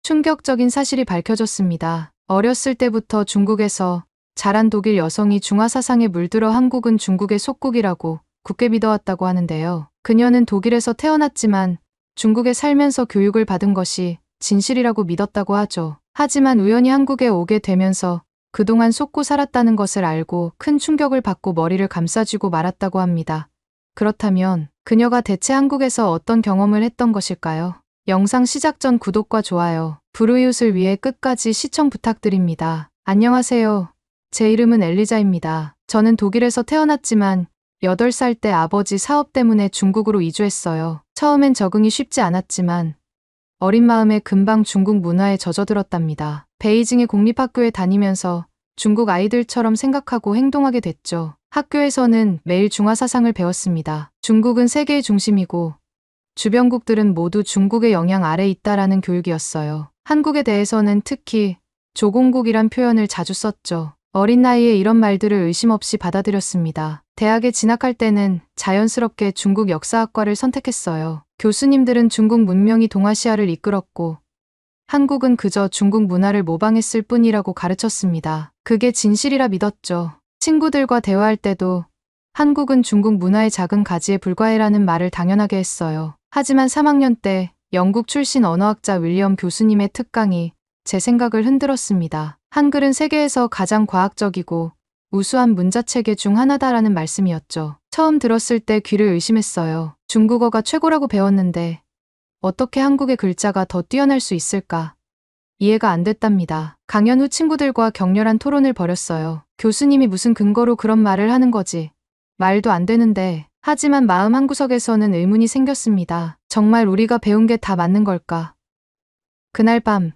충격적인 사실이 밝혀졌습니다. 어렸을 때부터 중국에서 자란 독일 여성이 중화사상에 물들어 한국은 중국의 속국이라고 굳게 믿어왔다고 하는데요. 그녀는 독일에서 태어났지만 중국에 살면서 교육을 받은 것이 진실이라고 믿었다고 하죠. 하지만 우연히 한국에 오게 되면서 그동안 속고 살았다는 것을 알고 큰 충격을 받고 머리를 감싸쥐고 말았다고 합니다. 그렇다면 그녀가 대체 한국에서 어떤 경험을 했던 것일까요? 영상 시작 전 구독과 좋아요, 불우이웃을 위해 끝까지 시청 부탁드립니다. 안녕하세요. 제 이름은 엘리자입니다. 저는 독일에서 태어났지만 8살 때 아버지 사업 때문에 중국으로 이주했어요. 처음엔 적응이 쉽지 않았지만 어린 마음에 금방 중국 문화에 젖어들었답니다. 베이징의 공립학교에 다니면서 중국 아이들처럼 생각하고 행동하게 됐죠. 학교에서는 매일 중화사상을 배웠습니다. 중국은 세계의 중심이고 주변국들은 모두 중국의 영향 아래 있다라는 교육이었어요. 한국에 대해서는 특히 조공국이란 표현을 자주 썼죠. 어린 나이에 이런 말들을 의심 없이 받아들였습니다. 대학에 진학할 때는 자연스럽게 중국 역사학과를 선택했어요. 교수님들은 중국 문명이 동아시아를 이끌었고 한국은 그저 중국 문화를 모방했을 뿐이라고 가르쳤습니다. 그게 진실이라 믿었죠. 친구들과 대화할 때도 한국은 중국 문화의 작은 가지에 불과해라는 말을 당연하게 했어요. 하지만 3학년 때 영국 출신 언어학자 윌리엄 교수님의 특강이 제 생각을 흔들었습니다. 한글은 세계에서 가장 과학적이고 우수한 문자체계 중 하나다라는 말씀이었죠. 처음 들었을 때 귀를 의심했어요. 중국어가 최고라고 배웠는데 어떻게 한국의 글자가 더 뛰어날 수 있을까? 이해가 안 됐답니다. 강연 후 친구들과 격렬한 토론을 벌였어요. 교수님이 무슨 근거로 그런 말을 하는 거지? 말도 안 되는데. 하지만 마음 한구석에서는 의문이 생겼습니다. 정말 우리가 배운 게 다 맞는 걸까? 그날 밤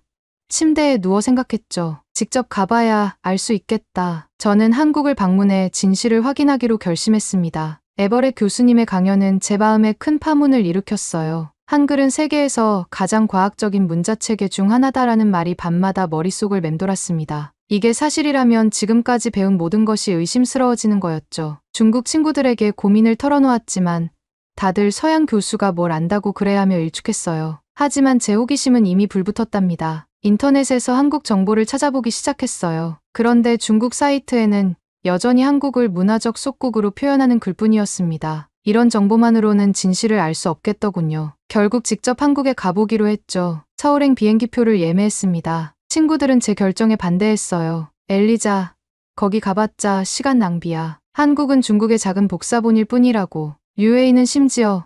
침대에 누워 생각했죠. 직접 가봐야 알 수 있겠다. 저는 한국을 방문해 진실을 확인하기로 결심했습니다. 에버렛 교수님의 강연은 제 마음에 큰 파문을 일으켰어요. 한글은 세계에서 가장 과학적인 문자체계 중 하나다라는 말이 밤마다 머릿속을 맴돌았습니다. 이게 사실이라면 지금까지 배운 모든 것이 의심스러워지는 거였죠. 중국 친구들에게 고민을 털어놓았지만 다들 서양 교수가 뭘 안다고 그래야 하며 일축했어요. 하지만 제 호기심은 이미 불붙었답니다. 인터넷에서 한국 정보를 찾아보기 시작했어요. 그런데 중국 사이트에는 여전히 한국을 문화적 속국으로 표현하는 글뿐이었습니다. 이런 정보만으로는 진실을 알 수 없겠더군요. 결국 직접 한국에 가보기로 했죠. 서울행 비행기표를 예매했습니다. 친구들은 제 결정에 반대했어요. 엘리자, 거기 가봤자 시간 낭비야. 한국은 중국의 작은 복사본일 뿐이라고. UAE는 심지어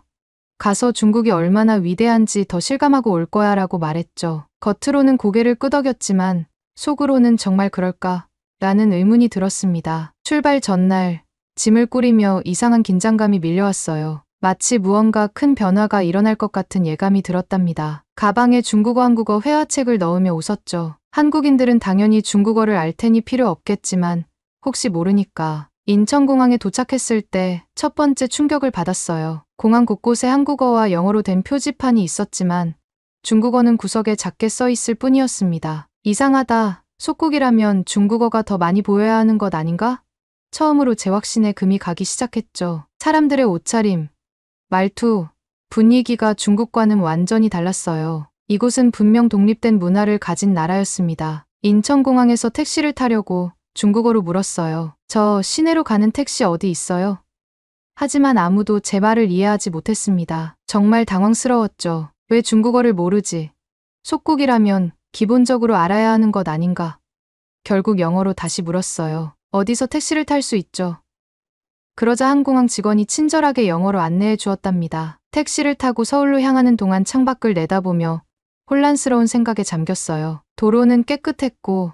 가서 중국이 얼마나 위대한지 더 실감하고 올 거야 라고 말했죠. 겉으로는 고개를 끄덕였지만 속으로는 정말 그럴까? 라는 의문이 들었습니다. 출발 전날 짐을 꾸리며 이상한 긴장감이 밀려왔어요. 마치 무언가 큰 변화가 일어날 것 같은 예감이 들었답니다. 가방에 중국어 한국어 회화책을 넣으며 웃었죠. 한국인들은 당연히 중국어를 알 테니 필요 없겠지만 혹시 모르니까. 인천공항에 도착했을 때 첫 번째 충격을 받았어요. 공항 곳곳에 한국어와 영어로 된 표지판이 있었지만 중국어는 구석에 작게 써 있을 뿐이었습니다. 이상하다. 속국이라면 중국어가 더 많이 보여야 하는 것 아닌가? 처음으로 제 확신에 금이 가기 시작했죠. 사람들의 옷차림, 말투, 분위기가 중국과는 완전히 달랐어요. 이곳은 분명 독립된 문화를 가진 나라였습니다. 인천공항에서 택시를 타려고 중국어로 물었어요. 저 시내로 가는 택시 어디 있어요? 하지만 아무도 제 말을 이해하지 못했습니다. 정말 당황스러웠죠. 왜 중국어를 모르지? 속국이라면 기본적으로 알아야 하는 것 아닌가? 결국 영어로 다시 물었어요. 어디서 택시를 탈 수 있죠? 그러자 항공항 직원이 친절하게 영어로 안내해 주었답니다. 택시를 타고 서울로 향하는 동안 창밖을 내다보며 혼란스러운 생각에 잠겼어요. 도로는 깨끗했고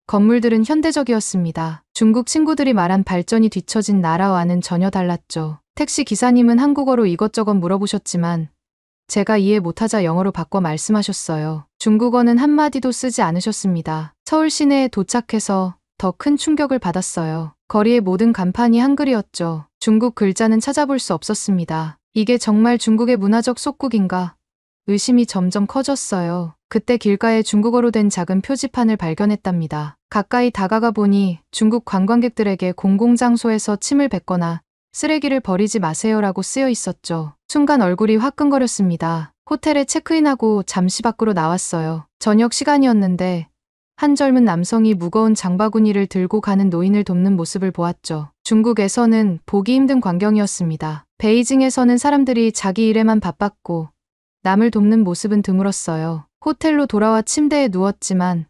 건물들은 현대적이었습니다. 중국 친구들이 말한 발전이 뒤처진 나라와는 전혀 달랐죠. 택시 기사님은 한국어로 이것저것 물어보셨지만 제가 이해 못하자 영어로 바꿔 말씀하셨어요. 중국어는 한마디도 쓰지 않으셨습니다. 서울 시내에 도착해서 더 큰 충격을 받았어요. 거리의 모든 간판이 한글이었죠. 중국 글자는 찾아볼 수 없었습니다. 이게 정말 중국의 문화적 속국인가? 의심이 점점 커졌어요. 그때 길가에 중국어로 된 작은 표지판을 발견했답니다. 가까이 다가가 보니 중국 관광객들에게 공공장소에서 침을 뱉거나 쓰레기를 버리지 마세요라고 쓰여 있었죠. 순간 얼굴이 화끈거렸습니다. 호텔에 체크인하고 잠시 밖으로 나왔어요. 저녁 시간이었는데 한 젊은 남성이 무거운 장바구니를 들고 가는 노인을 돕는 모습을 보았죠. 중국에서는 보기 힘든 광경이었습니다. 베이징에서는 사람들이 자기 일에만 바빴고 남을 돕는 모습은 드물었어요. 호텔로 돌아와 침대에 누웠지만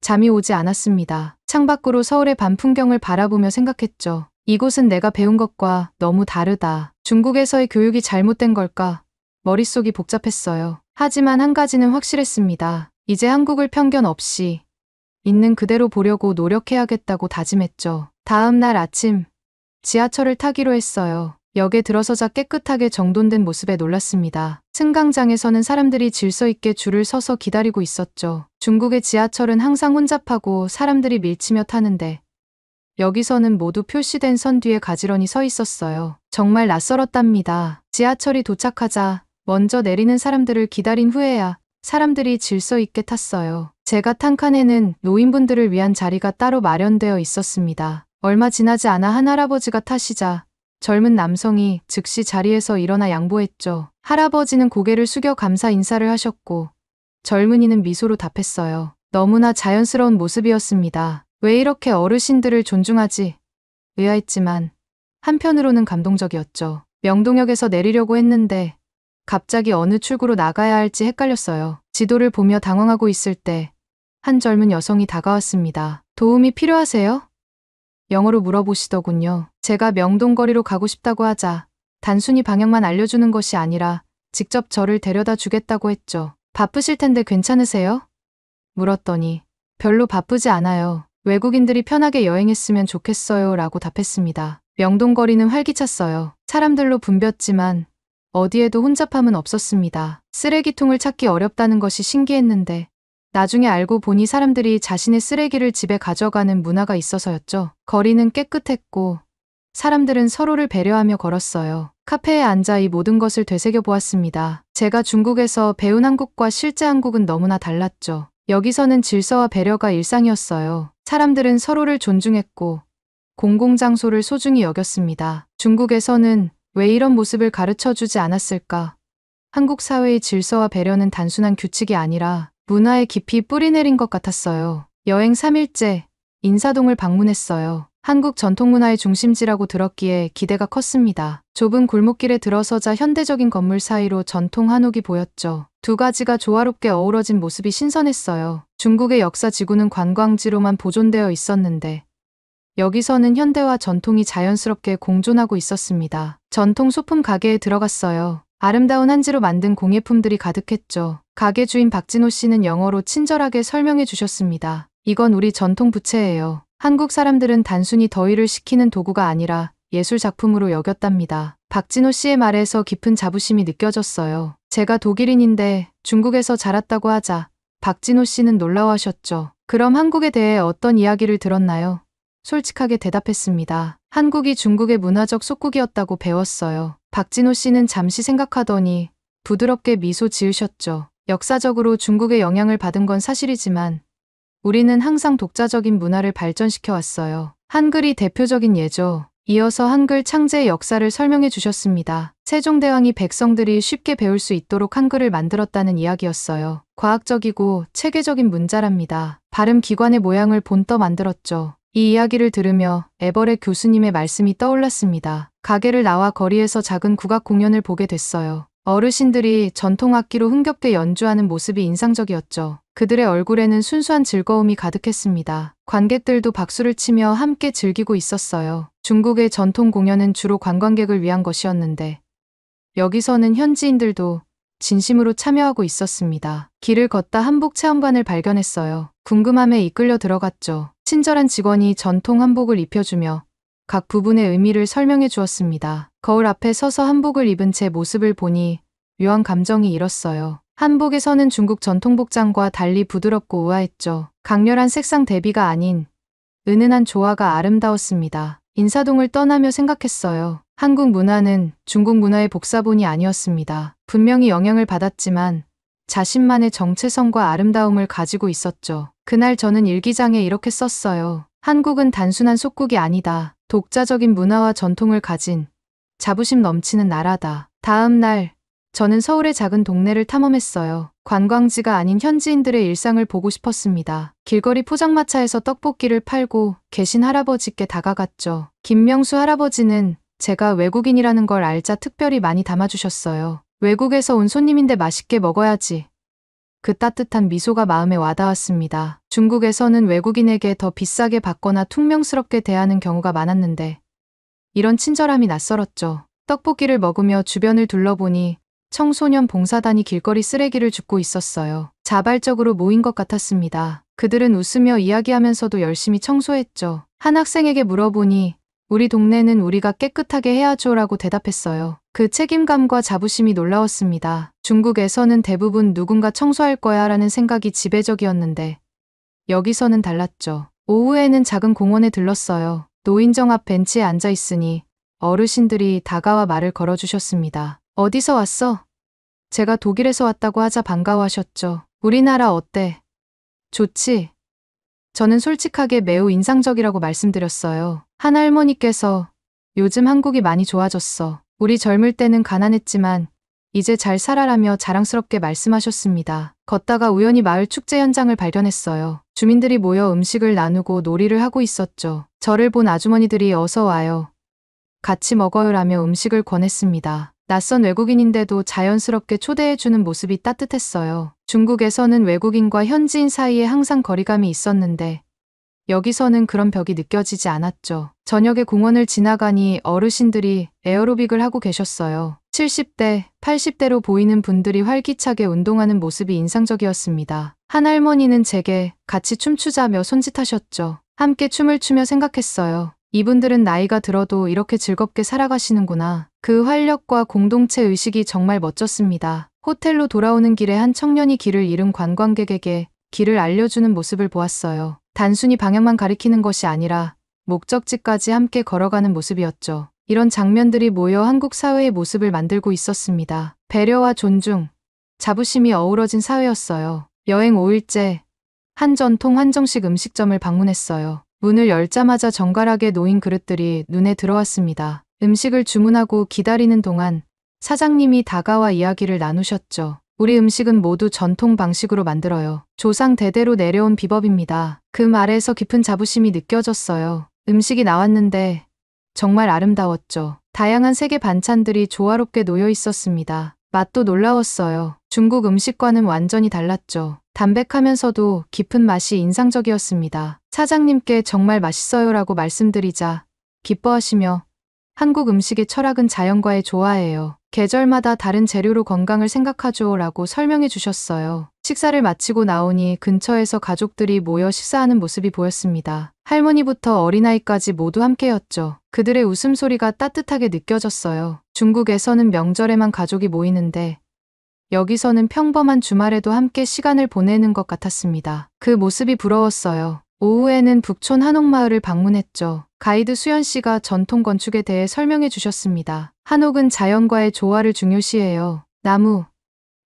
잠이 오지 않았습니다. 창밖으로 서울의 밤 풍경을 바라보며 생각했죠. 이곳은 내가 배운 것과 너무 다르다. 중국에서의 교육이 잘못된 걸까? 머릿속이 복잡했어요. 하지만 한 가지는 확실했습니다. 이제 한국을 편견 없이 있는 그대로 보려고 노력해야겠다고 다짐했죠. 다음 날 아침 지하철을 타기로 했어요. 역에 들어서자 깨끗하게 정돈된 모습에 놀랐습니다. 승강장에서는 사람들이 질서 있게 줄을 서서 기다리고 있었죠. 중국의 지하철은 항상 혼잡하고 사람들이 밀치며 타는데 여기서는 모두 표시된 선 뒤에 가지런히 서 있었어요. 정말 낯설었답니다. 지하철이 도착하자 먼저 내리는 사람들을 기다린 후에야 사람들이 질서 있게 탔어요. 제가 탄 칸에는 노인분들을 위한 자리가 따로 마련되어 있었습니다. 얼마 지나지 않아 한 할아버지가 타시자 젊은 남성이 즉시 자리에서 일어나 양보했죠. 할아버지는 고개를 숙여 감사 인사를 하셨고 젊은이는 미소로 답했어요. 너무나 자연스러운 모습이었습니다. 왜 이렇게 어르신들을 존중하지? 의아했지만 한편으로는 감동적이었죠. 명동역에서 내리려고 했는데 갑자기 어느 출구로 나가야 할지 헷갈렸어요. 지도를 보며 당황하고 있을 때 한 젊은 여성이 다가왔습니다. 도움이 필요하세요? 영어로 물어보시더군요. 제가 명동거리로 가고 싶다고 하자 단순히 방향만 알려주는 것이 아니라 직접 저를 데려다 주겠다고 했죠. 바쁘실 텐데 괜찮으세요? 물었더니 별로 바쁘지 않아요. 외국인들이 편하게 여행했으면 좋겠어요 라고 답했습니다. 명동거리는 활기찼어요. 사람들로 붐볐지만 어디에도 혼잡함은 없었습니다. 쓰레기통을 찾기 어렵다는 것이 신기했는데 나중에 알고 보니 사람들이 자신의 쓰레기를 집에 가져가는 문화가 있어서였죠. 거리는 깨끗했고 사람들은 서로를 배려하며 걸었어요. 카페에 앉아 이 모든 것을 되새겨 보았습니다. 제가 중국에서 배운 한국과 실제 한국은 너무나 달랐죠. 여기서는 질서와 배려가 일상이었어요. 사람들은 서로를 존중했고 공공장소를 소중히 여겼습니다. 중국에서는 왜 이런 모습을 가르쳐 주지 않았을까? 한국 사회의 질서와 배려는 단순한 규칙이 아니라 문화에 깊이 뿌리내린 것 같았어요. 여행 3일째 인사동을 방문했어요. 한국 전통문화의 중심지라고 들었기에 기대가 컸습니다. 좁은 골목길에 들어서자 현대적인 건물 사이로 전통 한옥이 보였죠. 두 가지가 조화롭게 어우러진 모습이 신선했어요. 중국의 역사 지구는 관광지로만 보존되어 있었는데 여기서는 현대와 전통이 자연스럽게 공존하고 있었습니다. 전통 소품 가게에 들어갔어요. 아름다운 한지로 만든 공예품들이 가득했죠. 가게 주인 박진호 씨는 영어로 친절하게 설명해 주셨습니다. 이건 우리 전통 부채예요. 한국 사람들은 단순히 더위를 식히는 도구가 아니라 예술 작품으로 여겼답니다. 박진호 씨의 말에서 깊은 자부심이 느껴졌어요. 제가 독일인인데 중국에서 자랐다고 하자 박진호 씨는 놀라워하셨죠. 그럼 한국에 대해 어떤 이야기를 들었나요? 솔직하게 대답했습니다. 한국이 중국의 문화적 속국이었다고 배웠어요. 박진호 씨는 잠시 생각하더니 부드럽게 미소 지으셨죠. 역사적으로 중국의 영향을 받은 건 사실이지만 우리는 항상 독자적인 문화를 발전시켜 왔어요. 한글이 대표적인 예죠. 이어서 한글 창제의 역사를 설명해 주셨습니다. 세종대왕이 백성들이 쉽게 배울 수 있도록 한글을 만들었다는 이야기였어요. 과학적이고 체계적인 문자랍니다. 발음 기관의 모양을 본떠 만들었죠. 이 이야기를 들으며 에버렛 교수님의 말씀이 떠올랐습니다. 가게를 나와 거리에서 작은 국악 공연을 보게 됐어요. 어르신들이 전통 악기로 흥겹게 연주하는 모습이 인상적이었죠. 그들의 얼굴에는 순수한 즐거움이 가득했습니다. 관객들도 박수를 치며 함께 즐기고 있었어요. 중국의 전통 공연은 주로 관광객을 위한 것이었는데 여기서는 현지인들도 진심으로 참여하고 있었습니다. 길을 걷다 한복 체험관을 발견했어요. 궁금함에 이끌려 들어갔죠. 친절한 직원이 전통 한복을 입혀주며 각 부분의 의미를 설명해 주었습니다. 거울 앞에 서서 한복을 입은 제 모습을 보니 묘한 감정이 일었어요. 한복에서는 중국 전통 복장과 달리 부드럽고 우아했죠. 강렬한 색상 대비가 아닌 은은한 조화가 아름다웠습니다. 인사동을 떠나며 생각했어요. 한국 문화는 중국 문화의 복사본이 아니었습니다. 분명히 영향을 받았지만 자신만의 정체성과 아름다움을 가지고 있었죠. 그날 저는 일기장에 이렇게 썼어요. 한국은 단순한 속국이 아니다. 독자적인 문화와 전통을 가진 자부심 넘치는 나라다. 다음 날 저는 서울의 작은 동네를 탐험했어요. 관광지가 아닌 현지인들의 일상을 보고 싶었습니다. 길거리 포장마차에서 떡볶이를 팔고 계신 할아버지께 다가갔죠. 김명수 할아버지는 제가 외국인이라는 걸 알자 특별히 많이 담아주셨어요. 외국에서 온 손님인데 맛있게 먹어야지. 그 따뜻한 미소가 마음에 와닿았습니다. 중국에서는 외국인에게 더 비싸게 받거나 퉁명스럽게 대하는 경우가 많았는데 이런 친절함이 낯설었죠. 떡볶이를 먹으며 주변을 둘러보니 청소년 봉사단이 길거리 쓰레기를 줍고 있었어요. 자발적으로 모인 것 같았습니다. 그들은 웃으며 이야기하면서도 열심히 청소했죠. 한 학생에게 물어보니 우리 동네는 우리가 깨끗하게 해야죠 라고 대답했어요. 그 책임감과 자부심이 놀라웠습니다. 중국에서는 대부분 누군가 청소할 거야 라는 생각이 지배적이었는데 여기서는 달랐죠. 오후에는 작은 공원에 들렀어요. 노인정 앞 벤치에 앉아 있으니 어르신들이 다가와 말을 걸어주셨습니다. 어디서 왔어? 제가 독일에서 왔다고 하자 반가워하셨죠. 우리나라 어때? 좋지? 저는 솔직하게 매우 인상적이라고 말씀드렸어요. 한 할머니께서 요즘 한국이 많이 좋아졌어. 우리 젊을 때는 가난했지만 이제 잘 살아라며 자랑스럽게 말씀하셨습니다. 걷다가 우연히 마을 축제 현장을 발견했어요. 주민들이 모여 음식을 나누고 놀이를 하고 있었죠. 저를 본 아주머니들이 어서 와요. 같이 먹어요라며 음식을 권했습니다. 낯선 외국인인데도 자연스럽게 초대해주는 모습이 따뜻했어요. 중국에서는 외국인과 현지인 사이에 항상 거리감이 있었는데 여기서는 그런 벽이 느껴지지 않았죠. 저녁에 공원을 지나가니 어르신들이 에어로빅을 하고 계셨어요. 70대, 80대로 보이는 분들이 활기차게 운동하는 모습이 인상적이었습니다. 한 할머니는 제게 같이 춤추자며 손짓하셨죠. 함께 춤을 추며 생각했어요. 이분들은 나이가 들어도 이렇게 즐겁게 살아가시는구나. 그 활력과 공동체 의식이 정말 멋졌습니다. 호텔로 돌아오는 길에 한 청년이 길을 잃은 관광객에게 길을 알려주는 모습을 보았어요. 단순히 방향만 가리키는 것이 아니라 목적지까지 함께 걸어가는 모습이었죠. 이런 장면들이 모여 한국 사회의 모습을 만들고 있었습니다. 배려와 존중, 자부심이 어우러진 사회였어요. 여행 5일째, 한 전통 한정식 음식점을 방문했어요. 문을 열자마자 정갈하게 놓인 그릇들이 눈에 들어왔습니다. 음식을 주문하고 기다리는 동안 사장님이 다가와 이야기를 나누셨죠. 우리 음식은 모두 전통 방식으로 만들어요. 조상 대대로 내려온 비법입니다. 그 말에서 깊은 자부심이 느껴졌어요. 음식이 나왔는데 정말 아름다웠죠. 다양한 색의 반찬들이 조화롭게 놓여 있었습니다. 맛도 놀라웠어요. 중국 음식과는 완전히 달랐죠. 담백하면서도 깊은 맛이 인상적이었습니다. 사장님께 정말 맛있어요라고 말씀드리자 기뻐하시며 한국 음식의 철학은 자연과의 조화예요. 계절마다 다른 재료로 건강을 생각하죠 라고 설명해 주셨어요. 식사를 마치고 나오니 근처에서 가족들이 모여 식사하는 모습이 보였습니다. 할머니부터 어린아이까지 모두 함께였죠. 그들의 웃음소리가 따뜻하게 느껴졌어요. 중국에서는 명절에만 가족이 모이는데 여기서는 평범한 주말에도 함께 시간을 보내는 것 같았습니다. 그 모습이 부러웠어요. 오후에는 북촌 한옥마을을 방문했죠. 가이드 수연 씨가 전통 건축에 대해 설명해 주셨습니다. 한옥은 자연과의 조화를 중요시해요. 나무,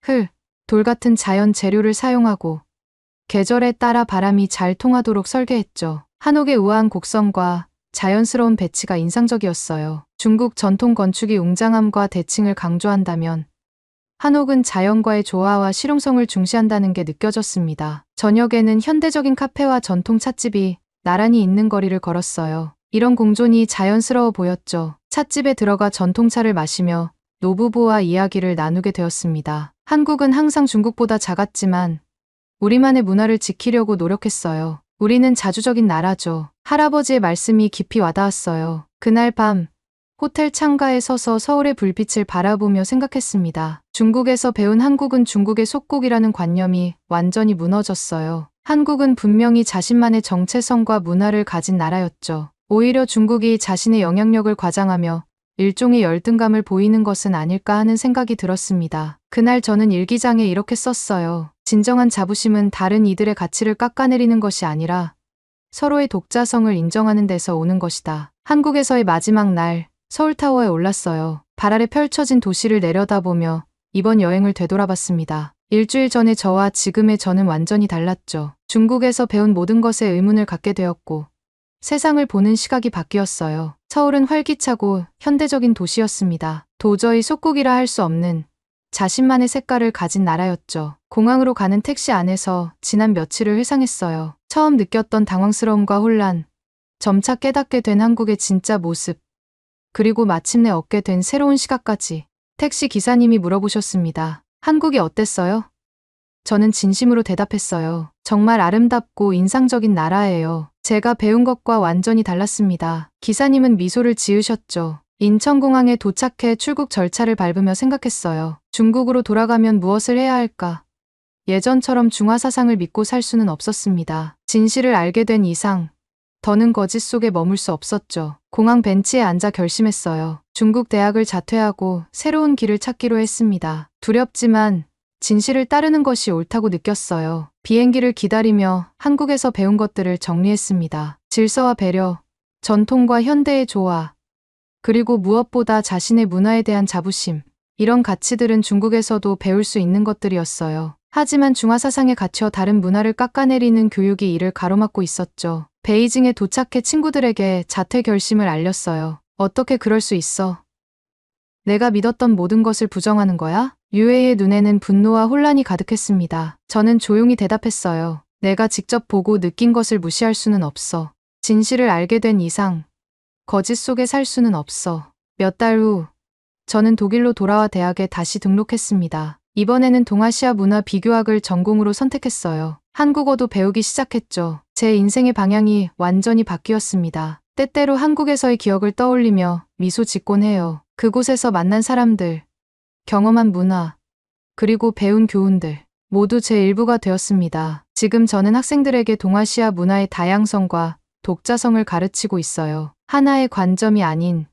흙, 돌 같은 자연 재료를 사용하고 계절에 따라 바람이 잘 통하도록 설계했죠. 한옥의 우아한 곡선과 자연스러운 배치가 인상적이었어요. 중국 전통 건축이 웅장함과 대칭을 강조한다면 한옥은 자연과의 조화와 실용성을 중시한다는 게 느껴졌습니다. 저녁에는 현대적인 카페와 전통 찻집이 나란히 있는 거리를 걸었어요. 이런 공존이 자연스러워 보였죠. 찻집에 들어가 전통차를 마시며 노부부와 이야기를 나누게 되었습니다. 한국은 항상 중국보다 작았지만 우리만의 문화를 지키려고 노력했어요. 우리는 자주적인 나라죠. 할아버지의 말씀이 깊이 와닿았어요. 그날 밤 호텔 창가에 서서 서울의 불빛을 바라보며 생각했습니다. 중국에서 배운 한국은 중국의 속국이라는 관념이 완전히 무너졌어요. 한국은 분명히 자신만의 정체성과 문화를 가진 나라였죠. 오히려 중국이 자신의 영향력을 과장하며 일종의 열등감을 보이는 것은 아닐까 하는 생각이 들었습니다. 그날 저는 일기장에 이렇게 썼어요. 진정한 자부심은 다른 이들의 가치를 깎아내리는 것이 아니라 서로의 독자성을 인정하는 데서 오는 것이다. 한국에서의 마지막 날, 서울타워에 올랐어요. 발 아래 펼쳐진 도시를 내려다보며 이번 여행을 되돌아봤습니다. 일주일 전의 저와 지금의 저는 완전히 달랐죠. 중국에서 배운 모든 것에 의문을 갖게 되었고 세상을 보는 시각이 바뀌었어요. 서울은 활기차고 현대적인 도시였습니다. 도저히 속국이라 할 수 없는 자신만의 색깔을 가진 나라였죠. 공항으로 가는 택시 안에서 지난 며칠을 회상했어요. 처음 느꼈던 당황스러움과 혼란, 점차 깨닫게 된 한국의 진짜 모습, 그리고 마침내 얻게 된 새로운 시각까지. 택시 기사님이 물어보셨습니다. 한국이 어땠어요? 저는 진심으로 대답했어요. 정말 아름답고 인상적인 나라예요. 제가 배운 것과 완전히 달랐습니다. 기사님은 미소를 지으셨죠. 인천공항에 도착해 출국 절차를 밟으며 생각했어요. 중국으로 돌아가면 무엇을 해야 할까? 예전처럼 중화사상을 믿고 살 수는 없었습니다. 진실을 알게 된 이상 더는 거짓 속에 머물 수 없었죠. 공항 벤치에 앉아 결심했어요. 중국 대학을 자퇴하고 새로운 길을 찾기로 했습니다. 두렵지만 진실을 따르는 것이 옳다고 느꼈어요. 비행기를 기다리며 한국에서 배운 것들을 정리했습니다. 질서와 배려, 전통과 현대의 조화, 그리고 무엇보다 자신의 문화에 대한 자부심. 이런 가치들은 중국에서도 배울 수 있는 것들이었어요. 하지만 중화사상에 갇혀 다른 문화를 깎아내리는 교육이 이를 가로막고 있었죠. 베이징에 도착해 친구들에게 자퇴 결심을 알렸어요. 어떻게 그럴 수 있어? 내가 믿었던 모든 것을 부정하는 거야? 유해의 눈에는 분노와 혼란이 가득했습니다. 저는 조용히 대답했어요. 내가 직접 보고 느낀 것을 무시할 수는 없어. 진실을 알게 된 이상 거짓 속에 살 수는 없어. 몇 달 후 저는 독일로 돌아와 대학에 다시 등록했습니다. 이번에는 동아시아 문화 비교학을 전공으로 선택했어요. 한국어도 배우기 시작했죠. 제 인생의 방향이 완전히 바뀌었습니다. 때때로 한국에서의 기억을 떠올리며 미소 짓곤 해요. 그곳에서 만난 사람들, 경험한 문화, 그리고 배운 교훈들 모두 제 일부가 되었습니다. 지금 저는 학생들에게 동아시아 문화의 다양성과 독자성을 가르치고 있어요. 하나의 관점이 아닌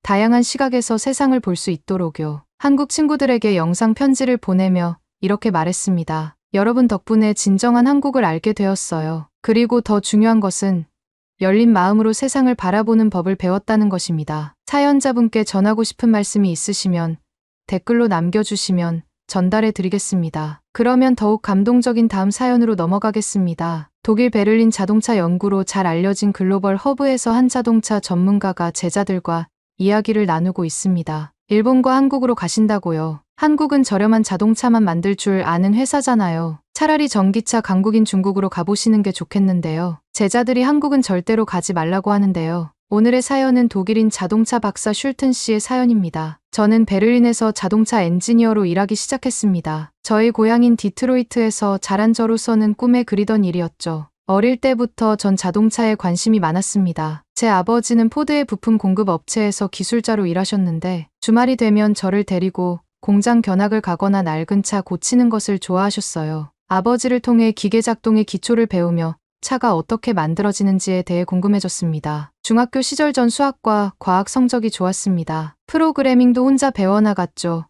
다양한 시각에서 세상을 볼 수 있도록요. 한국 친구들에게 영상 편지를 보내며 이렇게 말했습니다. 여러분 덕분에 진정한 한국을 알게 되었어요. 그리고 더 중요한 것은 열린 마음으로 세상을 바라보는 법을 배웠다는 것입니다. 사연자분께 전하고 싶은 말씀이 있으시면 댓글로 남겨주시면 전달해 드리겠습니다. 그러면 더욱 감동적인 다음 사연으로 넘어가겠습니다. 독일 베를린 자동차 연구로 잘 알려진 글로벌 허브에서 한 자동차 전문가가 제자들과 이야기를 나누고 있습니다. 일본과 한국으로 가신다고요. 한국은 저렴한 자동차만 만들 줄 아는 회사잖아요. 차라리 전기차 강국인 중국으로 가보시는 게 좋겠는데요. 제자들이 한국은 절대로 가지 말라고 하는데요. 오늘의 사연은 독일인 자동차 박사 슐튼 씨의 사연입니다. 저는 베를린에서 자동차 엔지니어로 일하기 시작했습니다. 저희 고향인 디트로이트에서 자란 저로서는 꿈에 그리던 일이었죠. 어릴 때부터 전 자동차에 관심이 많았습니다. 제 아버지는 포드의 부품 공급 업체에서 기술자로 일하셨는데 주말이 되면 저를 데리고 공장 견학을 가거나 낡은 차 고치는 것을 좋아하셨어요. 아버지를 통해 기계 작동의 기초를 배우며 차가 어떻게 만들어지는지에 대해 궁금해졌습니다. 중학교 시절 전 수학과 과학 성적이 좋았습니다. 프로그래밍도 혼자 배워나갔죠.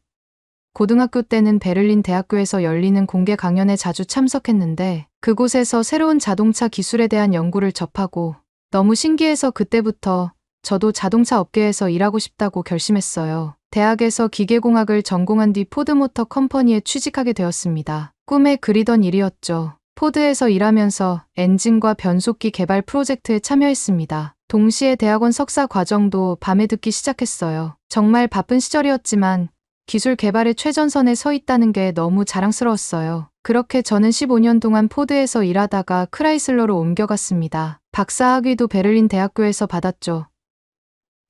고등학교 때는 베를린 대학교에서 열리는 공개 강연에 자주 참석했는데 그곳에서 새로운 자동차 기술에 대한 연구를 접하고 너무 신기해서 그때부터 저도 자동차 업계에서 일하고 싶다고 결심했어요. 대학에서 기계공학을 전공한 뒤 포드모터 컴퍼니에 취직하게 되었습니다. 꿈에 그리던 일이었죠. 포드에서 일하면서 엔진과 변속기 개발 프로젝트에 참여했습니다. 동시에 대학원 석사 과정도 밤에 듣기 시작했어요. 정말 바쁜 시절이었지만 기술 개발의 최전선에 서 있다는 게 너무 자랑스러웠어요. 그렇게 저는 15년 동안 포드에서 일하다가 크라이슬러로 옮겨갔습니다. 박사학위도 베를린 대학교에서 받았죠.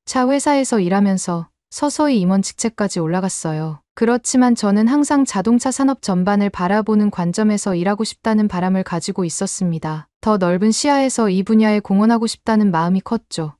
차 회사에서 일하면서 서서히 임원 직책까지 올라갔어요. 그렇지만 저는 항상 자동차 산업 전반을 바라보는 관점에서 일하고 싶다는 바람을 가지고 있었습니다. 더 넓은 시야에서 이 분야에 공헌하고 싶다는 마음이 컸죠.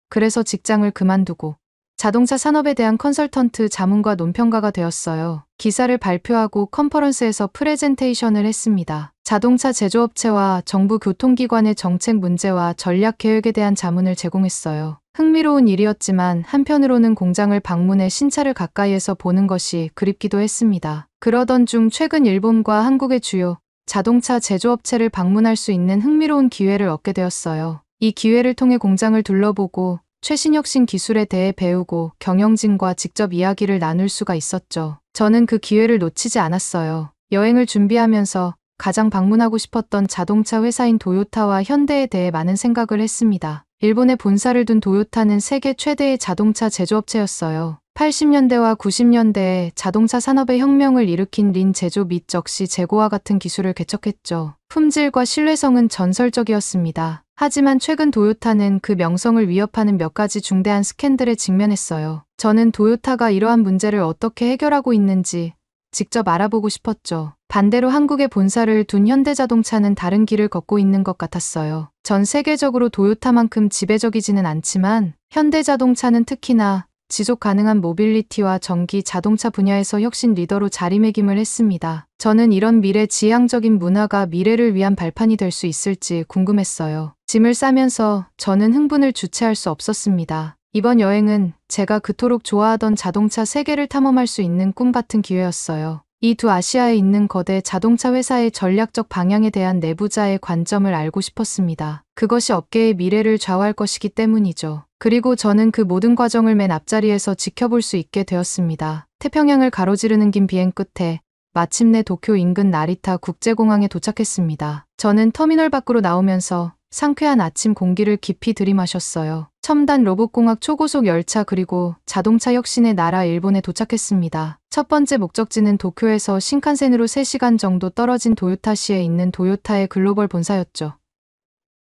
그래서 직장을 그만두고 자동차 산업에 대한 컨설턴트 자문과 논평가가 되었어요. 기사를 발표하고 컨퍼런스에서 프레젠테이션을 했습니다. 자동차 제조업체와 정부 교통기관의 정책 문제와 전략 계획에 대한 자문을 제공했어요. 흥미로운 일이었지만 한편으로는 공장을 방문해 신차를 가까이에서 보는 것이 그립기도 했습니다. 그러던 중 최근 일본과 한국의 주요 자동차 제조업체를 방문할 수 있는 흥미로운 기회를 얻게 되었어요. 이 기회를 통해 공장을 둘러보고 최신 혁신 기술에 대해 배우고 경영진과 직접 이야기를 나눌 수가 있었죠. 저는 그 기회를 놓치지 않았어요. 여행을 준비하면서 가장 방문하고 싶었던 자동차 회사인 도요타와 현대에 대해 많은 생각을 했습니다. 일본에 본사를 둔 도요타는 세계 최대의 자동차 제조업체였어요. 80년대와 90년대에 자동차 산업의 혁명을 일으킨 린 제조 및 적시 재고와 같은 기술을 개척했죠. 품질과 신뢰성은 전설적이었습니다. 하지만 최근 도요타는 그 명성을 위협하는 몇 가지 중대한 스캔들에 직면했어요. 저는 도요타가 이러한 문제를 어떻게 해결하고 있는지 직접 알아보고 싶었죠. 반대로 한국에 본사를 둔 현대자동차는 다른 길을 걷고 있는 것 같았어요. 전 세계적으로 도요타만큼 지배적이지는 않지만 현대자동차는 특히나 지속 가능한 모빌리티와 전기 자동차 분야에서 혁신 리더로 자리매김을 했습니다. 저는 이런 미래지향적인 문화가 미래를 위한 발판이 될 수 있을지 궁금했어요. 짐을 싸면서 저는 흥분을 주체할 수 없었습니다. 이번 여행은 제가 그토록 좋아하던 자동차 세계를 탐험할 수 있는 꿈 같은 기회였어요. 이 두 아시아에 있는 거대 자동차 회사의 전략적 방향에 대한 내부자의 관점을 알고 싶었습니다. 그것이 업계의 미래를 좌우할 것이기 때문이죠. 그리고 저는 그 모든 과정을 맨 앞자리에서 지켜볼 수 있게 되었습니다. 태평양을 가로지르는 긴 비행 끝에 마침내 도쿄 인근 나리타 국제공항에 도착했습니다. 저는 터미널 밖으로 나오면서 상쾌한 아침 공기를 깊이 들이마셨어요. 첨단 로봇공학 초고속 열차 그리고 자동차 혁신의 나라 일본에 도착했습니다. 첫 번째 목적지는 도쿄에서 신칸센으로 3시간 정도 떨어진 도요타시에 있는 도요타의 글로벌 본사였죠.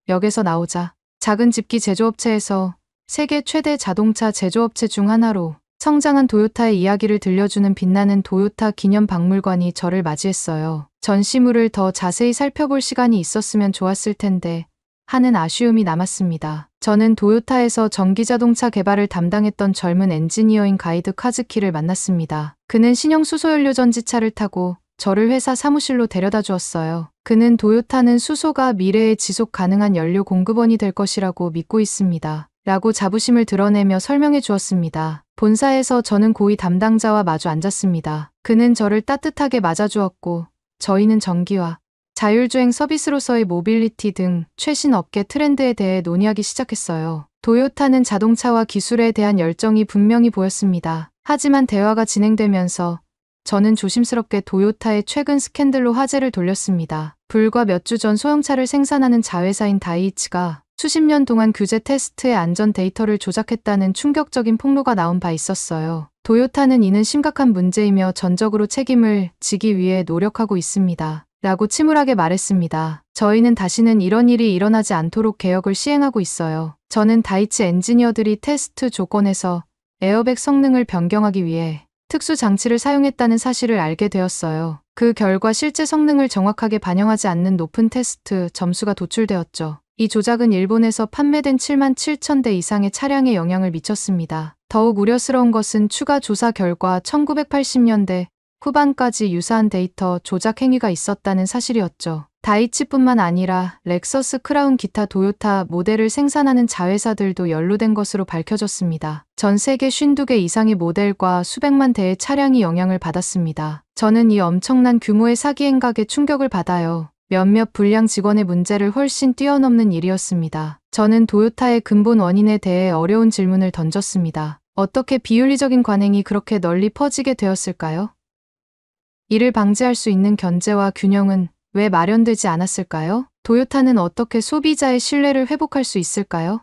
역에서 나오자 작은 집기 제조업체에서 세계 최대 자동차 제조업체 중 하나로 성장한 도요타의 이야기를 들려주는 빛나는 도요타 기념박물관이 저를 맞이했어요. 전시물을 더 자세히 살펴볼 시간이 있었으면 좋았을 텐데 하는 아쉬움이 남았습니다. 저는 도요타에서 전기자동차 개발을 담당했던 젊은 엔지니어인 가이드 카즈키를 만났습니다. 그는 신형 수소연료 전지차를 타고 저를 회사 사무실로 데려다 주었어요. 그는 도요타는 수소가 미래의 지속 가능한 연료 공급원이 될 것이라고 믿고 있습니다. 라고 자부심을 드러내며 설명해 주었습니다. 본사에서 저는 고위 담당자와 마주 앉았습니다. 그는 저를 따뜻하게 맞아주었고 저희는 전기와 자율주행 서비스로서의 모빌리티 등 최신 업계 트렌드에 대해 논의하기 시작했어요. 도요타는 자동차와 기술에 대한 열정이 분명히 보였습니다. 하지만 대화가 진행되면서 저는 조심스럽게 도요타의 최근 스캔들로 화제를 돌렸습니다. 불과 몇 주 전 소형차를 생산하는 자회사인 다이이치가 수십 년 동안 규제 테스트의 안전 데이터를 조작했다는 충격적인 폭로가 나온 바 있었어요. 도요타는 이는 심각한 문제이며 전적으로 책임을 지기 위해 노력하고 있습니다. 라고 침울하게 말했습니다. 저희는 다시는 이런 일이 일어나지 않도록 개혁을 시행하고 있어요. 저는 다이치 엔지니어들이 테스트 조건에서 에어백 성능을 변경하기 위해 특수 장치를 사용했다는 사실을 알게 되었어요. 그 결과 실제 성능을 정확하게 반영하지 않는 높은 테스트 점수가 도출되었죠. 이 조작은 일본에서 판매된 7만 7천 대 이상의 차량에 영향을 미쳤습니다. 더욱 우려스러운 것은 추가 조사 결과 1980년대 후반까지 유사한 데이터 조작 행위가 있었다는 사실이었죠. 다이치뿐만 아니라 렉서스, 크라운, 기타 도요타 모델을 생산하는 자회사들도 연루된 것으로 밝혀졌습니다. 전 세계 52개 이상의 모델과 수백만 대의 차량이 영향을 받았습니다. 저는 이 엄청난 규모의 사기 행각에 충격을 받아요. 몇몇 불량 직원의 문제를 훨씬 뛰어넘는 일이었습니다. 저는 도요타의 근본 원인에 대해 어려운 질문을 던졌습니다. 어떻게 비윤리적인 관행이 그렇게 널리 퍼지게 되었을까요? 이를 방지할 수 있는 견제와 균형은 왜 마련되지 않았을까요? 도요타는 어떻게 소비자의 신뢰를 회복할 수 있을까요?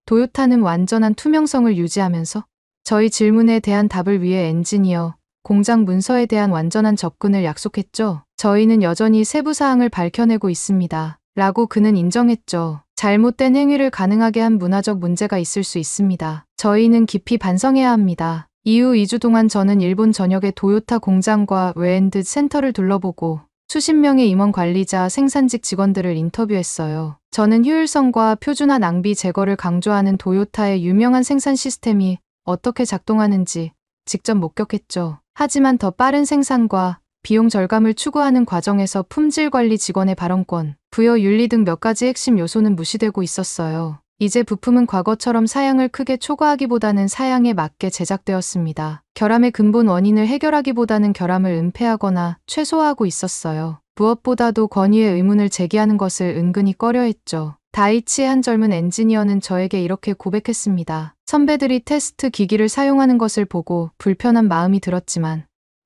도요타는 완전한 투명성을 유지하면서 저희 질문에 대한 답을 위해 엔지니어, 공장 문서에 대한 완전한 접근을 약속했죠. 저희는 여전히 세부 사항을 밝혀내고 있습니다. 라고 그는 인정했죠. 잘못된 행위를 가능하게 한 문화적 문제가 있을 수 있습니다. 저희는 깊이 반성해야 합니다. 이후 2주 동안 저는 일본 전역의 도요타 공장과 웨엔드 센터를 둘러보고 수십 명의 임원 관리자, 생산직 직원들을 인터뷰했어요. 저는 효율성과 표준화 낭비 제거를 강조하는 도요타의 유명한 생산 시스템이 어떻게 작동하는지 직접 목격했죠. 하지만 더 빠른 생산과 비용 절감을 추구하는 과정에서 품질 관리 직원의 발언권, 부여 윤리 등 몇 가지 핵심 요소는 무시되고 있었어요. 이제 부품은 과거처럼 사양을 크게 초과하기보다는 사양에 맞게 제작되었습니다. 결함의 근본 원인을 해결하기보다는 결함을 은폐하거나 최소화하고 있었어요. 무엇보다도 권위의 의문을 제기하는 것을 은근히 꺼려했죠. 다이치의 한 젊은 엔지니어는 저에게 이렇게 고백했습니다. 선배들이 테스트 기기를 사용하는 것을 보고 불편한 마음이 들었지만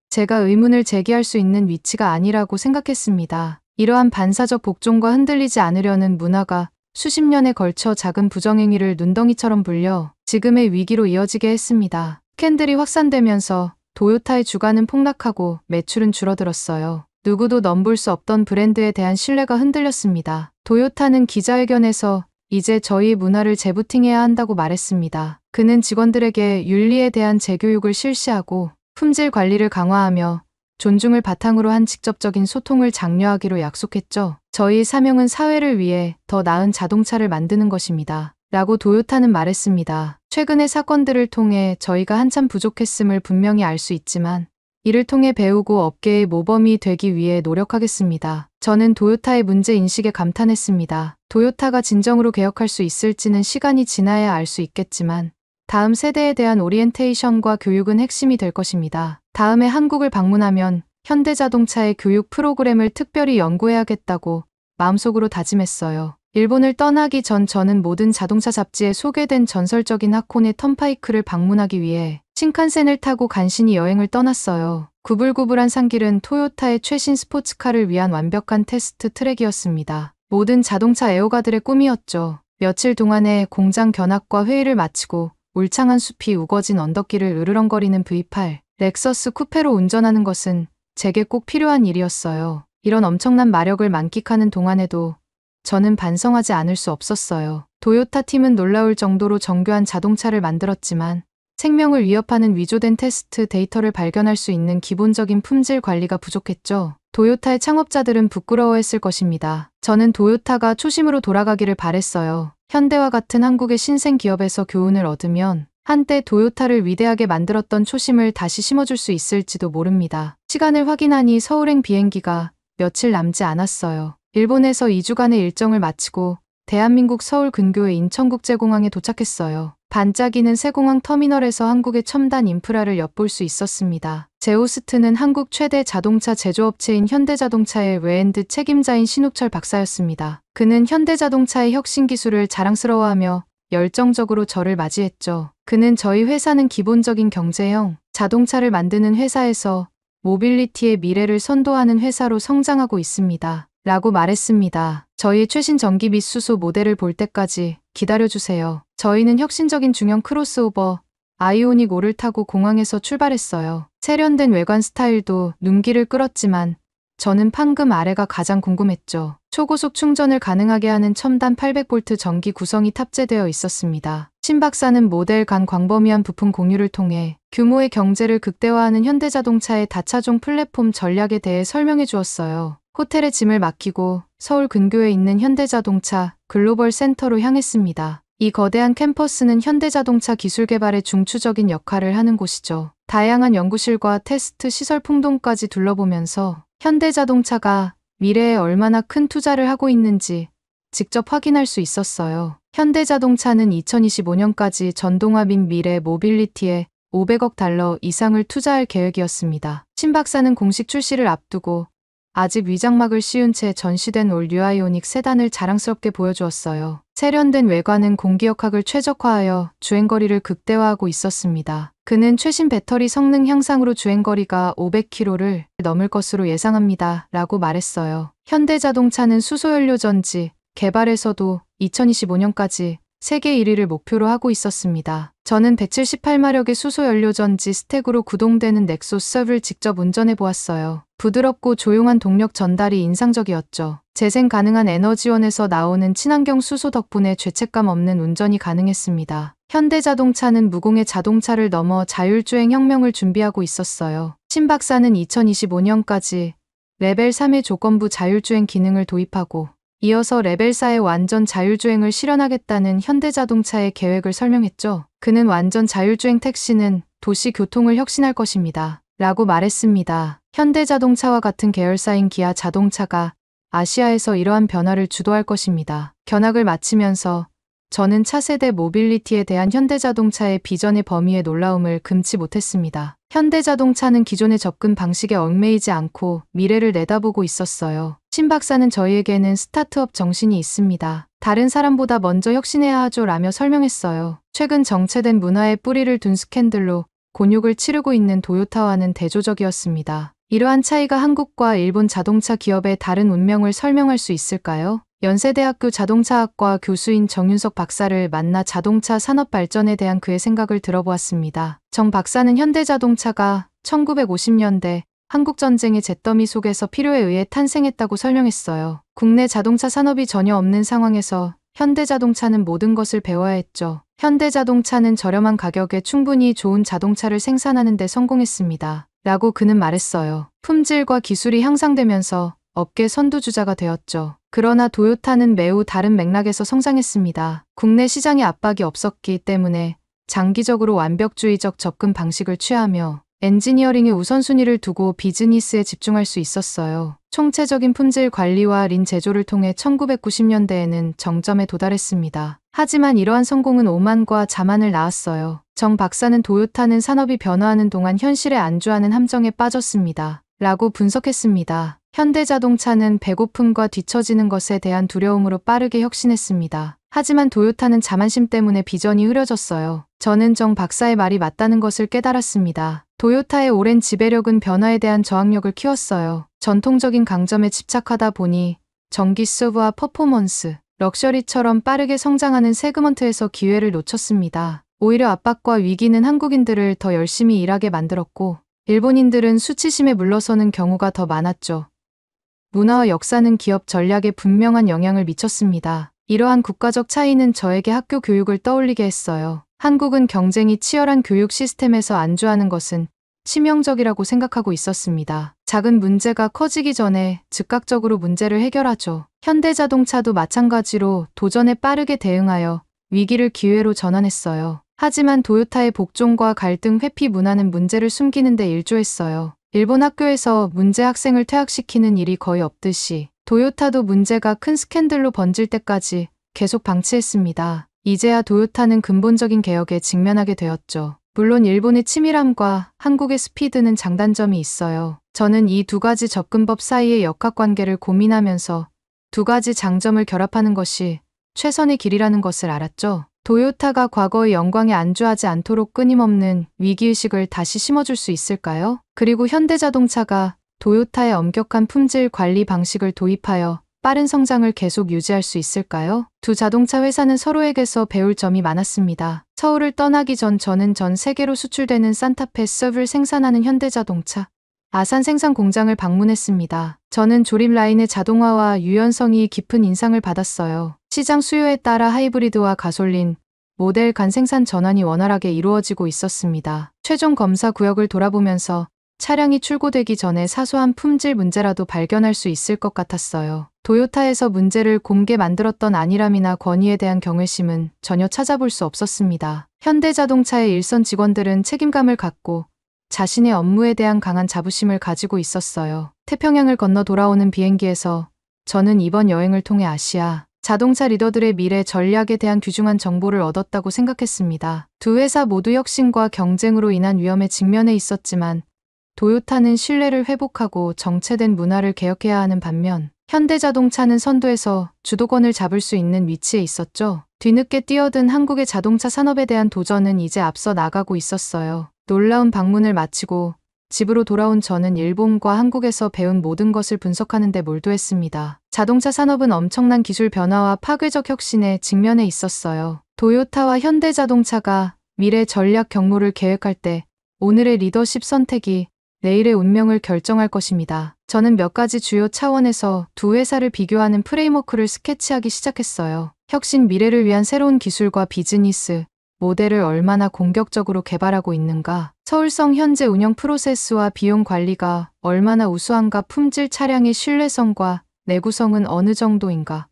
제가 의문을 제기할 수 있는 위치가 아니라고 생각했습니다. 이러한 반사적 복종과 흔들리지 않으려는 문화가 수십 년에 걸쳐 작은 부정행위를 눈덩이처럼 불려 지금의 위기로 이어지게 했습니다. 스캔들이 확산되면서 도요타의 주가는 폭락하고 매출은 줄어들었어요. 누구도 넘볼 수 없던 브랜드에 대한 신뢰가 흔들렸습니다. 도요타는 기자회견에서 이제 저희 문화를 재부팅해야 한다고 말했습니다. 그는 직원들에게 윤리에 대한 재교육을 실시하고 품질 관리를 강화하며 존중을 바탕으로 한 직접적인 소통을 장려하기로 약속했죠. 저희 사명은 사회를 위해 더 나은 자동차를 만드는 것입니다. 라고 도요타는 말했습니다. 최근의 사건들을 통해 저희가 한참 부족했음을 분명히 알 수 있지만 이를 통해 배우고 업계의 모범이 되기 위해 노력하겠습니다. 저는 도요타의 문제 인식에 감탄했습니다. 도요타가 진정으로 개혁할 수 있을지는 시간이 지나야 알 수 있겠지만 다음 세대에 대한 오리엔테이션과 교육은 핵심이 될 것입니다. 다음에 한국을 방문하면 현대자동차의 교육 프로그램을 특별히 연구해야겠다고 마음속으로 다짐했어요. 일본을 떠나기 전 저는 모든 자동차 잡지에 소개된 전설적인 하코네 턴파이크를 방문하기 위해 신칸센을 타고 간신히 여행을 떠났어요. 구불구불한 산길은 토요타의 최신 스포츠카를 위한 완벽한 테스트 트랙이었습니다. 모든 자동차 애호가들의 꿈이었죠. 며칠 동안의 공장 견학과 회의를 마치고 울창한 숲이 우거진 언덕길을 으르렁거리는 V8 렉서스 쿠페로 운전하는 것은 제게 꼭 필요한 일이었어요. 이런 엄청난 마력을 만끽하는 동안에도 저는 반성하지 않을 수 없었어요. 도요타 팀은 놀라울 정도로 정교한 자동차를 만들었지만 생명을 위협하는 위조된 테스트 데이터를 발견할 수 있는 기본적인 품질 관리가 부족했죠. 도요타의 창업자들은 부끄러워했을 것입니다. 저는 도요타가 초심으로 돌아가기를 바랬어요. 현대와 같은 한국의 신생 기업에서 교훈을 얻으면 한때 도요타를 위대하게 만들었던 초심을 다시 심어줄 수 있을지도 모릅니다. 시간을 확인하니 서울행 비행기가 며칠 남지 않았어요. 일본에서 2주간의 일정을 마치고 대한민국 서울 근교의 인천국제공항에 도착했어요. 반짝이는 새 공항 터미널에서 한국의 첨단 인프라를 엿볼 수 있었습니다. 제오스트는 한국 최대 자동차 제조업체인 현대자동차의 외엔드 책임자인 신욱철 박사였습니다. 그는 현대자동차의 혁신 기술을 자랑스러워하며 열정적으로 저를 맞이했죠. 그는 저희 회사는 기본적인 경제형 자동차를 만드는 회사에서 모빌리티의 미래를 선도하는 회사로 성장하고 있습니다. 라고 말했습니다. 저희의 최신 전기 및 수소 모델을 볼 때까지 기다려주세요. 저희는 혁신적인 중형 크로스오버 아이오닉 5를 타고 공항에서 출발했어요. 세련된 외관 스타일도 눈길을 끌었지만 저는 판금 아래가 가장 궁금했죠. 초고속 충전을 가능하게 하는 첨단 800V 전기 구성이 탑재되어 있었습니다. 신 박사는 모델 간 광범위한 부품 공유를 통해 규모의 경제를 극대화하는 현대자동차의 다차종 플랫폼 전략에 대해 설명해 주었어요. 호텔에 짐을 맡기고 서울 근교에 있는 현대자동차 글로벌 센터로 향했습니다. 이 거대한 캠퍼스는 현대자동차 기술 개발의 중추적인 역할을 하는 곳이죠. 다양한 연구실과 테스트 시설 풍동까지 둘러보면서 현대자동차가 미래에 얼마나 큰 투자를 하고 있는지 직접 확인할 수 있었어요. 현대자동차는 2025년까지 전동화 및 미래 모빌리티에 500억 달러 이상을 투자할 계획이었습니다. 신 박사는 공식 출시를 앞두고 아직 위장막을 씌운 채 전시된 올 뉴아이오닉 세단을 자랑스럽게 보여주었어요. 세련된 외관은 공기역학을 최적화하여 주행거리를 극대화하고 있었습니다. 그는 최신 배터리 성능 향상으로 주행거리가 500km를 넘을 것으로 예상합니다. 라고 말했어요. 현대자동차는 수소연료 전지 개발에서도 2025년까지 세계 1위를 목표로 하고 있었습니다. 저는 178마력의 수소연료전지 스택으로 구동되는 넥소스를 직접 운전해 보았어요. 부드럽고 조용한 동력 전달이 인상적이었죠. 재생 가능한 에너지원에서 나오는 친환경 수소 덕분에 죄책감 없는 운전이 가능했습니다. 현대자동차는 무공해 자동차를 넘어 자율주행 혁명을 준비하고 있었어요. 신 박사는 2025년까지 레벨 3의 조건부 자율주행 기능을 도입하고 이어서 레벨 4의 완전 자율주행을 실현하겠다는 현대자동차의 계획을 설명했죠. 그는 완전 자율주행 택시는 도시 교통을 혁신할 것입니다. 라고 말했습니다. 현대자동차와 같은 계열사인 기아 자동차가 아시아에서 이러한 변화를 주도할 것입니다. 견학을 마치면서 저는 차세대 모빌리티에 대한 현대자동차의 비전의 범위에 놀라움을 금치 못했습니다. 현대자동차는 기존의 접근 방식에 얽매이지 않고 미래를 내다보고 있었어요. 신 박사는 저희에게는 스타트업 정신이 있습니다. 다른 사람보다 먼저 혁신해야 하죠 라며 설명했어요. 최근 정체된 문화에 뿌리를 둔 스캔들로 곤욕을 치르고 있는 도요타와는 대조적이었습니다. 이러한 차이가 한국과 일본 자동차 기업의 다른 운명을 설명할 수 있을까요? 연세대학교 자동차학과 교수인 정윤석 박사를 만나 자동차 산업 발전에 대한 그의 생각을 들어보았습니다. 정 박사는 현대자동차가 1950년대 한국전쟁의 잿더미 속에서 필요에 의해 탄생했다고 설명했어요. 국내 자동차 산업이 전혀 없는 상황에서 현대자동차는 모든 것을 배워야 했죠. 현대자동차는 저렴한 가격에 충분히 좋은 자동차를 생산하는 데 성공했습니다. 라고 그는 말했어요. 품질과 기술이 향상되면서 업계 선두주자가 되었죠. 그러나 도요타는 매우 다른 맥락에서 성장했습니다. 국내 시장에 압박이 없었기 때문에 장기적으로 완벽주의적 접근 방식을 취하며 엔지니어링의 우선순위를 두고 비즈니스에 집중할 수 있었어요. 총체적인 품질 관리와 린 제조를 통해 1990년대에는 정점에 도달했습니다. 하지만 이러한 성공은 오만과 자만을 낳았어요. 정 박사는 도요타는 산업이 변화하는 동안 현실에 안주하는 함정에 빠졌습니다. 라고 분석했습니다. 현대자동차는 배고픔과 뒤처지는 것에 대한 두려움으로 빠르게 혁신했습니다. 하지만 도요타는 자만심 때문에 비전이 흐려졌어요. 저는 정 박사의 말이 맞다는 것을 깨달았습니다. 도요타의 오랜 지배력은 변화에 대한 저항력을 키웠어요. 전통적인 강점에 집착하다 보니 전기 SUV와 퍼포먼스, 럭셔리처럼 빠르게 성장하는 세그먼트에서 기회를 놓쳤습니다. 오히려 압박과 위기는 한국인들을 더 열심히 일하게 만들었고 일본인들은 수치심에 물러서는 경우가 더 많았죠. 문화와 역사는 기업 전략에 분명한 영향을 미쳤습니다. 이러한 국가적 차이는 저에게 학교 교육을 떠올리게 했어요. 한국은 경쟁이 치열한 교육 시스템에서 안주하는 것은 치명적이라고 생각하고 있었습니다. 작은 문제가 커지기 전에 즉각적으로 문제를 해결하죠. 현대자동차도 마찬가지로 도전에 빠르게 대응하여 위기를 기회로 전환했어요. 하지만 도요타의 복종과 갈등 회피 문화는 문제를 숨기는 데 일조했어요. 일본 학교에서 문제 학생을 퇴학시키는 일이 거의 없듯이 도요타도 문제가 큰 스캔들로 번질 때까지 계속 방치했습니다. 이제야 도요타는 근본적인 개혁에 직면하게 되었죠. 물론 일본의 치밀함과 한국의 스피드는 장단점이 있어요. 저는 이 두 가지 접근법 사이의 역학관계를 고민하면서 두 가지 장점을 결합하는 것이 최선의 길이라는 것을 알았죠. 도요타가 과거의 영광에 안주하지 않도록 끊임없는 위기의식을 다시 심어줄 수 있을까요? 그리고 현대자동차가 도요타의 엄격한 품질 관리 방식을 도입하여 빠른 성장을 계속 유지할 수 있을까요? 두 자동차 회사는 서로에게서 배울 점이 많았습니다. 서울을 떠나기 전 저는 전 세계로 수출되는 산타페 SUV를 생산하는 현대자동차 아산 생산 공장을 방문했습니다. 저는 조립 라인의 자동화와 유연성이 깊은 인상을 받았어요. 시장 수요에 따라 하이브리드와 가솔린, 모델 간 생산 전환이 원활하게 이루어지고 있었습니다. 최종 검사 구역을 돌아보면서 차량이 출고되기 전에 사소한 품질 문제라도 발견할 수 있을 것 같았어요. 도요타에서 문제를 곰게 만들었던 안일함이나 권위에 대한 경외심은 전혀 찾아볼 수 없었습니다. 현대자동차의 일선 직원들은 책임감을 갖고 자신의 업무에 대한 강한 자부심을 가지고 있었어요. 태평양을 건너 돌아오는 비행기에서 저는 이번 여행을 통해 아시아 자동차 리더들의 미래 전략에 대한 귀중한 정보를 얻었다고 생각했습니다. 두 회사 모두 혁신과 경쟁으로 인한 위험에 직면해 있었지만 도요타는 신뢰를 회복하고 정체된 문화를 개혁해야 하는 반면 현대자동차는 선두에서 주도권을 잡을 수 있는 위치에 있었죠. 뒤늦게 뛰어든 한국의 자동차 산업에 대한 도전은 이제 앞서 나가고 있었어요. 놀라운 방문을 마치고 집으로 돌아온 저는 일본과 한국에서 배운 모든 것을 분석하는 데 몰두했습니다. 자동차 산업은 엄청난 기술 변화와 파괴적 혁신에 직면해 있었어요. 도요타와 현대자동차가 미래 전략 경로를 계획할 때 오늘의 리더십 선택이 내일의 운명을 결정할 것입니다. 저는 몇 가지 주요 차원에서 두 회사를 비교하는 프레임워크를 스케치하기 시작했어요. 혁신 미래를 위한 새로운 기술과 비즈니스 모델을 얼마나 공격적으로 개발하고 있는가, 서울성 현재 운영 프로세스와 비용 관리가 얼마나 우수한가, 품질 차량의 신뢰성과 내구성은 어느 정도인가,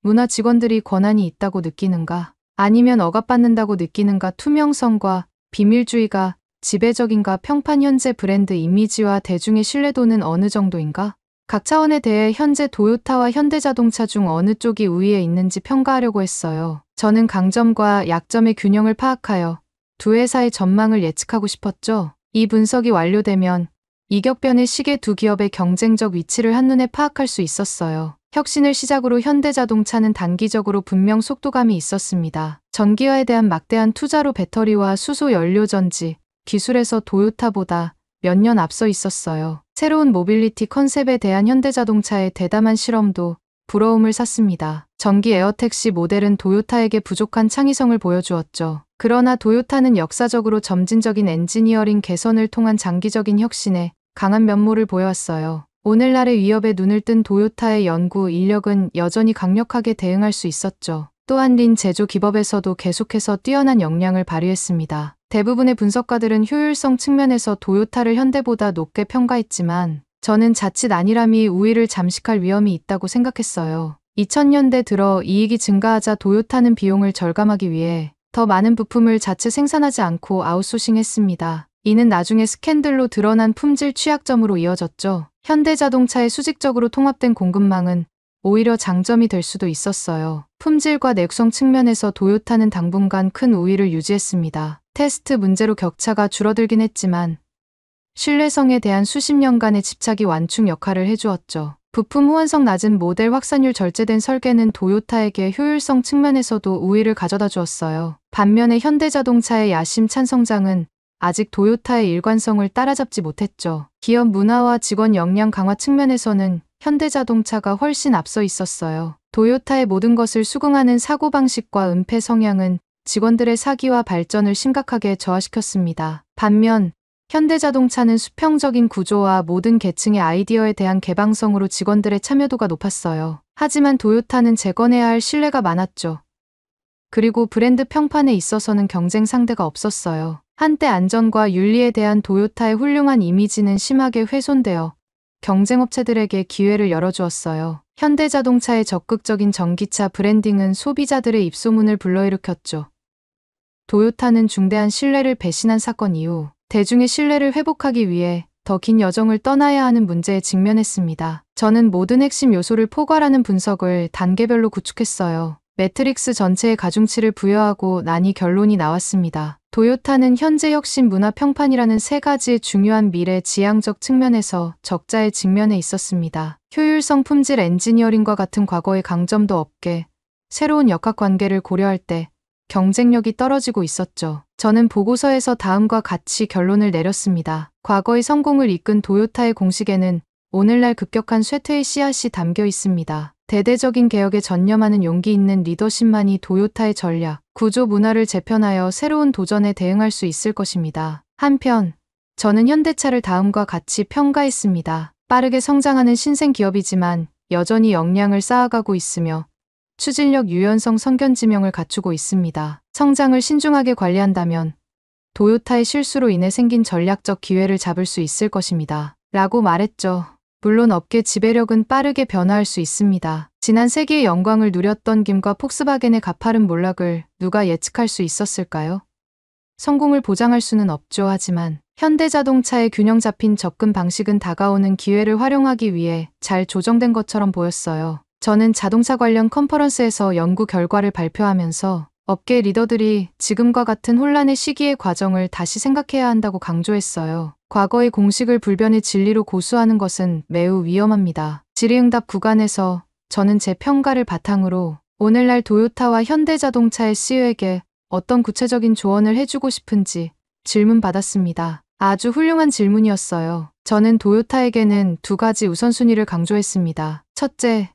문화 직원들이 권한이 있다고 느끼는가, 아니면 억압받는다고 느끼는가, 투명성과 비밀주의가 지배적인가, 평판 현재 브랜드 이미지와 대중의 신뢰도는 어느 정도인가, 각 차원에 대해 현재 도요타와 현대자동차 중 어느 쪽이 우위에 있는지 평가하려고 했어요. 저는 강점과 약점의 균형을 파악하여 두 회사의 전망을 예측하고 싶었죠. 이 분석이 완료되면 이격변의 시계 두 기업의 경쟁적 위치를 한눈에 파악할 수 있었어요. 혁신을 시작으로 현대자동차는 단기적으로 분명 속도감이 있었습니다. 전기화에 대한 막대한 투자로 배터리와 수소 연료전지 기술에서 도요타보다 몇 년 앞서 있었어요. 새로운 모빌리티 컨셉에 대한 현대자동차의 대담한 실험도 부러움을 샀습니다. 전기 에어택시 모델은 도요타에게 부족한 창의성을 보여주었죠. 그러나 도요타는 역사적으로 점진적인 엔지니어링 개선을 통한 장기적인 혁신에 강한 면모를 보여왔어요. 오늘날의 위협에 눈을 뜬 도요타의 연구 인력은 여전히 강력하게 대응할 수 있었죠. 또한 린 제조 기법에서도 계속해서 뛰어난 역량을 발휘했습니다. 대부분의 분석가들은 효율성 측면에서 도요타를 현대보다 높게 평가했지만 저는 자칫 안일함이 우위를 잠식할 위험이 있다고 생각했어요. 2000년대 들어 이익이 증가하자 도요타는 비용을 절감하기 위해 더 많은 부품을 자체 생산하지 않고 아웃소싱했습니다. 이는 나중에 스캔들로 드러난 품질 취약점으로 이어졌죠. 현대자동차의 수직적으로 통합된 공급망은 오히려 장점이 될 수도 있었어요. 품질과 내구성 측면에서 도요타는 당분간 큰 우위를 유지했습니다. 테스트 문제로 격차가 줄어들긴 했지만 신뢰성에 대한 수십 년간의 집착이 완충 역할을 해주었죠. 부품 호환성 낮은 모델 확산율 절제된 설계는 도요타에게 효율성 측면에서도 우위를 가져다 주었어요. 반면에 현대자동차의 야심찬 성장은 아직 도요타의 일관성을 따라잡지 못했죠. 기업 문화와 직원 역량 강화 측면에서는 현대자동차가 훨씬 앞서 있었어요. 도요타의 모든 것을 수긍하는 사고방식과 은폐 성향은 직원들의 사기와 발전을 심각하게 저하시켰습니다. 반면 현대자동차는 수평적인 구조와 모든 계층의 아이디어에 대한 개방성으로 직원들의 참여도가 높았어요. 하지만 도요타는 재건해야 할 신뢰가 많았죠. 그리고 브랜드 평판에 있어서는 경쟁 상대가 없었어요. 한때 안전과 윤리에 대한 도요타의 훌륭한 이미지는 심하게 훼손되어 경쟁업체들에게 기회를 열어주었어요. 현대자동차의 적극적인 전기차 브랜딩은 소비자들의 입소문을 불러일으켰죠. 도요타는 중대한 신뢰를 배신한 사건 이후 대중의 신뢰를 회복하기 위해 더 긴 여정을 떠나야 하는 문제에 직면했습니다. 저는 모든 핵심 요소를 포괄하는 분석을 단계별로 구축했어요. 매트릭스 전체에 가중치를 부여하고 나니 결론이 나왔습니다. 도요타는 현재 혁신 문화 평판이라는 세 가지의 중요한 미래 지향적 측면에서 적자에 직면해 있었습니다. 효율성, 품질, 엔지니어링과 같은 과거의 강점도 없게 새로운 역학관계를 고려할 때 경쟁력이 떨어지고 있었죠. 저는 보고서에서 다음과 같이 결론을 내렸습니다. 과거의 성공을 이끈 도요타의 공식에는 오늘날 급격한 쇠퇴의 씨앗이 담겨 있습니다. 대대적인 개혁에 전념하는 용기 있는 리더십만이 도요타의 전략, 구조 문화를 재편하여 새로운 도전에 대응할 수 있을 것입니다. 한편, 저는 현대차를 다음과 같이 평가했습니다. 빠르게 성장하는 신생 기업이지만 여전히 역량을 쌓아가고 있으며 추진력, 유연성, 성견지명을 갖추고 있습니다. 성장을 신중하게 관리한다면 도요타의 실수로 인해 생긴 전략적 기회를 잡을 수 있을 것입니다. 라고 말했죠. 물론 업계 지배력은 빠르게 변화할 수 있습니다. 지난 세기의 영광을 누렸던 김과 폭스바겐의 가파른 몰락을 누가 예측할 수 있었을까요? 성공을 보장할 수는 없죠. 하지만 현대자동차의 균형 잡힌 접근 방식은 다가오는 기회를 활용하기 위해 잘 조정된 것처럼 보였어요. 저는 자동차 관련 컨퍼런스에서 연구 결과를 발표하면서 업계 리더들이 지금과 같은 혼란의 시기의 과정을 다시 생각해야 한다고 강조했어요. 과거의 공식을 불변의 진리로 고수하는 것은 매우 위험합니다. 질의응답 구간에서 저는 제 평가를 바탕으로 오늘날 도요타와 현대자동차의 CEO에게 어떤 구체적인 조언을 해주고 싶은지 질문받았습니다. 아주 훌륭한 질문이었어요. 저는 도요타에게는 두 가지 우선순위를 강조했습니다. 첫째,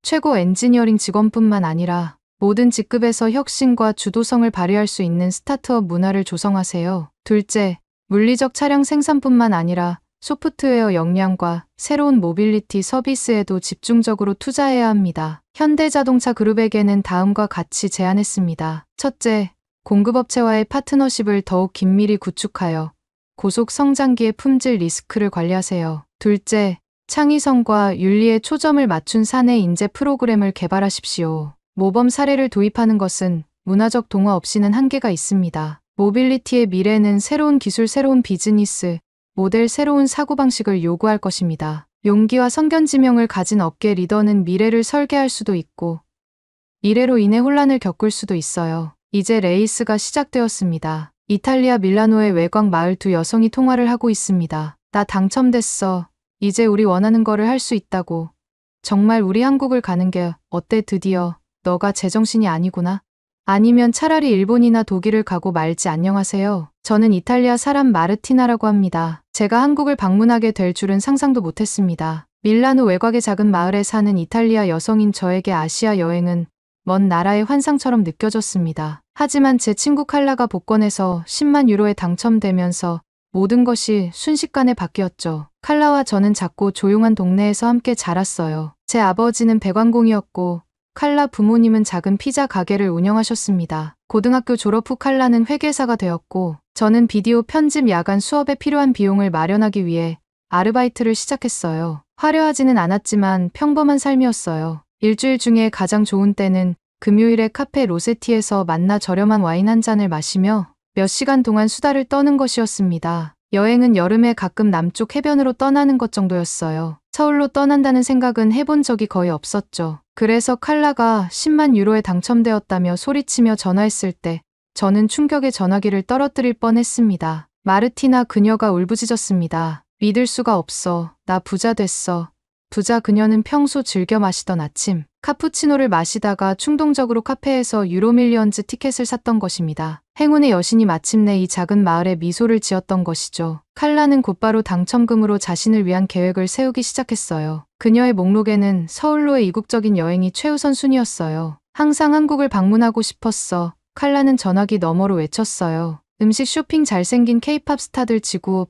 최고 엔지니어링 직원뿐만 아니라 모든 직급에서 혁신과 주도성을 발휘할 수 있는 스타트업 문화를 조성하세요. 둘째, 물리적 차량 생산뿐만 아니라 소프트웨어 역량과 새로운 모빌리티 서비스에도 집중적으로 투자해야 합니다. 현대자동차 그룹에게는 다음과 같이 제안했습니다. 첫째, 공급업체와의 파트너십을 더욱 긴밀히 구축하여 고속 성장기의 품질 리스크를 관리하세요. 둘째, 창의성과 윤리에 초점을 맞춘 사내 인재 프로그램을 개발하십시오. 모범 사례를 도입하는 것은 문화적 동화 없이는 한계가 있습니다. 모빌리티의 미래는 새로운 기술, 새로운 비즈니스 모델, 새로운 사고방식을 요구할 것입니다. 용기와 성견지명을 가진 업계 리더는 미래를 설계할 수도 있고 미래로 인해 혼란을 겪을 수도 있어요. 이제 레이스가 시작되었습니다. 이탈리아 밀라노의 외곽 마을 두 여성이 통화를 하고 있습니다. 나 당첨됐어. 이제 우리 원하는 거를 할 수 있다고. 정말 우리 한국을 가는 게 어때? 드디어 너가 제정신이 아니구나. 아니면 차라리 일본이나 독일을 가고 말지. 안녕하세요. 저는 이탈리아 사람 마르티나라고 합니다. 제가 한국을 방문하게 될 줄은 상상도 못했습니다. 밀라노 외곽의 작은 마을에 사는 이탈리아 여성인 저에게 아시아 여행은 먼 나라의 환상처럼 느껴졌습니다. 하지만 제 친구 칼라가 복권에서 10만 유로에 당첨되면서 모든 것이 순식간에 바뀌었죠. 칼라와 저는 작고 조용한 동네에서 함께 자랐어요. 제 아버지는 배관공이었고 칼라 부모님은 작은 피자 가게를 운영하셨습니다. 고등학교 졸업 후 칼라는 회계사가 되었고 저는 비디오 편집 야간 수업에 필요한 비용을 마련하기 위해 아르바이트를 시작했어요. 화려하지는 않았지만 평범한 삶이었어요. 일주일 중에 가장 좋은 때는 금요일에 카페 로세티에서 만나 저렴한 와인 한 잔을 마시며 몇 시간 동안 수다를 떠는 것이었습니다. 여행은 여름에 가끔 남쪽 해변으로 떠나는 것 정도였어요. 서울로 떠난다는 생각은 해본 적이 거의 없었죠. 그래서 칼라가 10만 유로에 당첨되었다며 소리치며 전화했을 때 저는 충격의 전화기를 떨어뜨릴 뻔했습니다. 마르티나 그녀가 울부짖었습니다. 믿을 수가 없어. 나 부자 됐어. 부자. 그녀는 평소 즐겨 마시던 아침 카푸치노를 마시다가 충동적으로 카페에서 유로밀리언즈 티켓을 샀던 것입니다. 행운의 여신이 마침내 이 작은 마을에 미소를 지었던 것이죠. 칼라는 곧바로 당첨금으로 자신을 위한 계획을 세우기 시작했어요. 그녀의 목록에는 서울로의 이국적인 여행이 최우선 순위였어요. 항상 한국을 방문하고 싶었어. 칼라는 전화기 너머로 외쳤어요. 음식, 쇼핑, 잘생긴 케이팝 스타들, 지구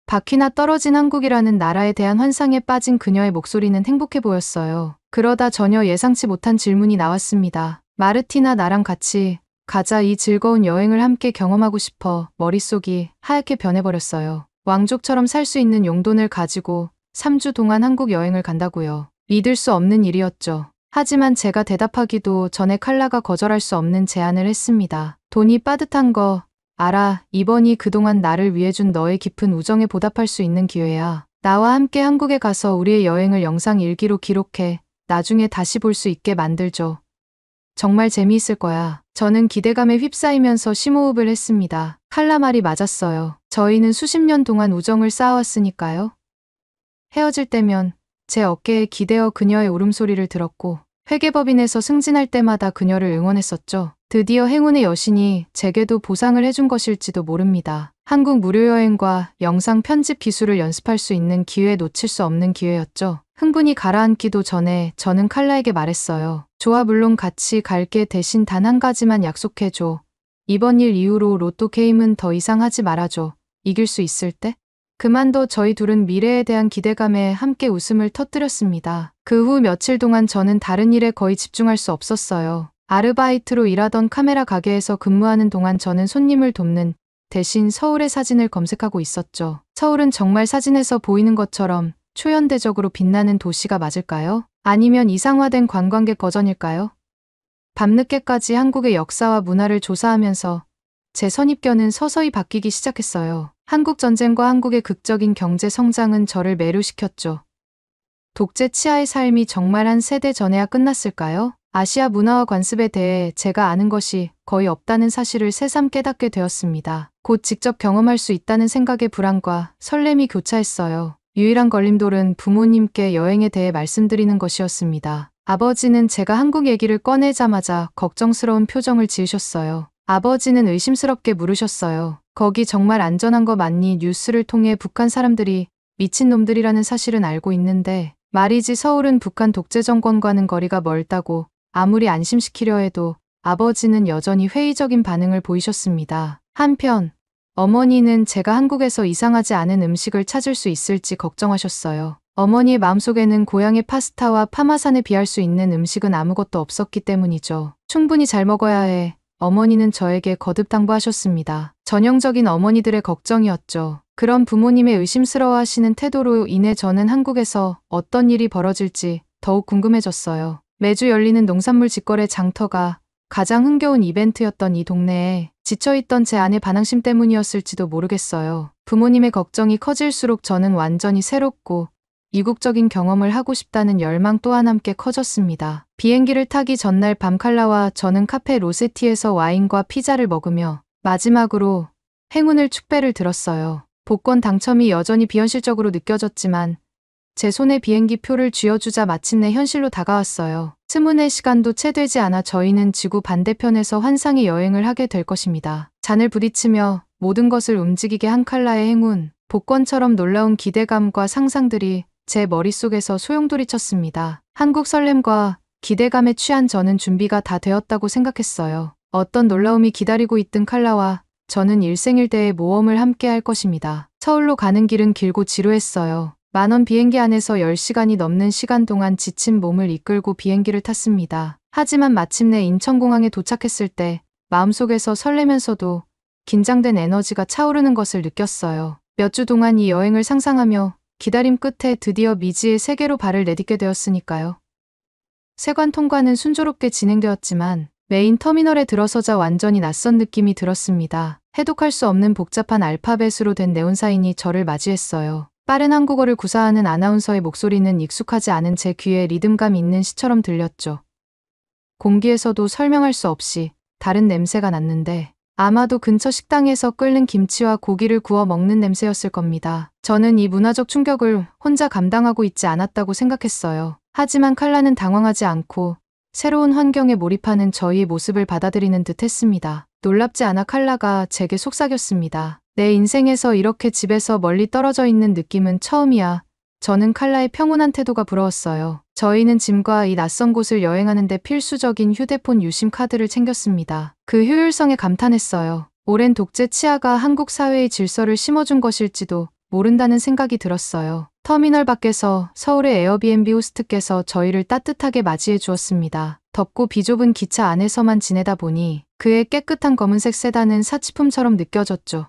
바퀴나 떨어진 한국이라는 나라에 대한 환상에 빠진 그녀의 목소리는 행복해 보였어요. 그러다 전혀 예상치 못한 질문이 나왔습니다. 마르티나, 나랑 같이 가자. 이 즐거운 여행을 함께 경험하고 싶어. 머릿속이 하얗게 변해버렸어요. 왕족처럼 살 수 있는 용돈을 가지고 3주 동안 한국 여행을 간다고요. 믿을 수 없는 일이었죠. 하지만 제가 대답하기도 전에 칼라가 거절할 수 없는 제안을 했습니다. 돈이 빠듯한 거 알아. 이번이 그동안 나를 위해 준 너의 깊은 우정에 보답할 수 있는 기회야. 나와 함께 한국에 가서 우리의 여행을 영상 일기로 기록해. 나중에 다시 볼 수 있게 만들죠. 정말 재미있을 거야. 저는 기대감에 휩싸이면서 심호흡을 했습니다. 칼라 말이 맞았어요. 저희는 수십 년 동안 우정을 쌓아왔으니까요. 헤어질 때면 제 어깨에 기대어 그녀의 울음소리를 들었고 회계법인에서 승진할 때마다 그녀를 응원했었죠. 드디어 행운의 여신이 제게도 보상을 해준 것일지도 모릅니다. 한국 무료여행과 영상 편집 기술을 연습할 수 있는 기회, 놓칠 수 없는 기회였죠. 흥분이 가라앉기도 전에 저는 칼라에게 말했어요. 좋아, 물론 같이 갈게. 대신 단 한 가지만 약속해줘. 이번 일 이후로 로또 게임은 더 이상 하지 말아줘. 이길 수 있을 때? 그만둬. 저희 둘은 미래에 대한 기대감에 함께 웃음을 터뜨렸습니다. 그 후 며칠 동안 저는 다른 일에 거의 집중할 수 없었어요. 아르바이트로 일하던 카메라 가게에서 근무하는 동안 저는 손님을 돕는 대신 서울의 사진을 검색하고 있었죠. 서울은 정말 사진에서 보이는 것처럼 초현대적으로 빛나는 도시가 맞을까요? 아니면 이상화된 관광객 버전일까요? 밤늦게까지 한국의 역사와 문화를 조사하면서 제 선입견은 서서히 바뀌기 시작했어요. 한국 전쟁과 한국의 극적인 경제 성장은 저를 매료시켰죠. 독재 치하의 삶이 정말 한 세대 전에야 끝났을까요? 아시아 문화와 관습에 대해 제가 아는 것이 거의 없다는 사실을 새삼 깨닫게 되었습니다. 곧 직접 경험할 수 있다는 생각의 불안과 설렘이 교차했어요. 유일한 걸림돌은 부모님께 여행에 대해 말씀드리는 것이었습니다. 아버지는 제가 한국 얘기를 꺼내자마자 걱정스러운 표정을 지으셨어요. 아버지는 의심스럽게 물으셨어요. 거기 정말 안전한 거 맞니? 뉴스를 통해 북한 사람들이 미친놈들이라는 사실은 알고 있는데 말이지, 서울은 북한 독재 정권과는 거리가 멀다고 아무리 안심시키려 해도. 아버지는 여전히 회의적인 반응을 보이셨습니다. 한편 어머니는 제가 한국에서 이상하지 않은 음식을 찾을 수 있을지 걱정하셨어요. 어머니의 마음속에는 고향의 파스타와 파마산에 비할 수 있는 음식은 아무것도 없었기 때문이죠. 충분히 잘 먹어야 해. 어머니는 저에게 거듭 당부하셨습니다. 전형적인 어머니들의 걱정이었죠. 그런 부모님의 의심스러워하시는 태도로 인해 저는 한국에서 어떤 일이 벌어질지 더욱 궁금해졌어요. 매주 열리는 농산물 직거래 장터가 가장 흥겨운 이벤트였던 이 동네에 지쳐있던 제 아내 반항심 때문이었을지도 모르겠어요. 부모님의 걱정이 커질수록 저는 완전히 새롭고 이국적인 경험을 하고 싶다는 열망 또한 함께 커졌습니다. 비행기를 타기 전날 밤 칼라와 저는 카페 로세티에서 와인과 피자를 먹으며 마지막으로 행운을 축배를 들었어요. 복권 당첨이 여전히 비현실적으로 느껴졌지만 제 손에 비행기 표를 쥐어주자 마침내 현실로 다가왔어요. 스문의 시간도 채 되지 않아 저희는 지구 반대편에서 환상의 여행을 하게 될 것입니다. 잔을 부딪히며 모든 것을 움직이게 한 칼라의 행운, 복권처럼 놀라운 기대감과 상상들이 제 머릿속에서 소용돌이쳤습니다. 한국 설렘과 기대감에 취한 저는 준비가 다 되었다고 생각했어요. 어떤 놀라움이 기다리고 있든 칼라와 저는 일생일대의 모험을 함께 할 것입니다. 서울로 가는 길은 길고 지루했어요. 만원 비행기 안에서 10시간이 넘는 시간 동안 지친 몸을 이끌고 비행기를 탔습니다. 하지만 마침내 인천공항에 도착했을 때 마음속에서 설레면서도 긴장된 에너지가 차오르는 것을 느꼈어요. 몇 주 동안 이 여행을 상상하며 기다림 끝에 드디어 미지의 세계로 발을 내딛게 되었으니까요. 세관 통과는 순조롭게 진행되었지만 메인 터미널에 들어서자 완전히 낯선 느낌이 들었습니다. 해독할 수 없는 복잡한 알파벳으로 된 네온사인이 저를 맞이했어요. 빠른 한국어를 구사하는 아나운서의 목소리는 익숙하지 않은 제 귀에 리듬감 있는 시처럼 들렸죠. 공기에서도 설명할 수 없이 다른 냄새가 났는데 아마도 근처 식당에서 끓는 김치와 고기를 구워 먹는 냄새였을 겁니다. 저는 이 문화적 충격을 혼자 감당하고 있지 않았다고 생각했어요. 하지만 칼라는 당황하지 않고 새로운 환경에 몰입하는 저희의 모습을 받아들이는 듯 했습니다. 놀랍지 않아 칼라가 제게 속삭였습니다. 내 인생에서 이렇게 집에서 멀리 떨어져 있는 느낌은 처음이야. 저는 칼라의 평온한 태도가 부러웠어요. 저희는 짐과 이 낯선 곳을 여행하는 데 필수적인 휴대폰 유심 카드를 챙겼습니다. 그 효율성에 감탄했어요. 오랜 독재 치하가 한국 사회의 질서를 심어준 것일지도 모른다는 생각이 들었어요. 터미널 밖에서 서울의 에어비앤비 호스트께서 저희를 따뜻하게 맞이해 주었습니다. 덥고 비좁은 기차 안에서만 지내다 보니 그의 깨끗한 검은색 세단은 사치품처럼 느껴졌죠.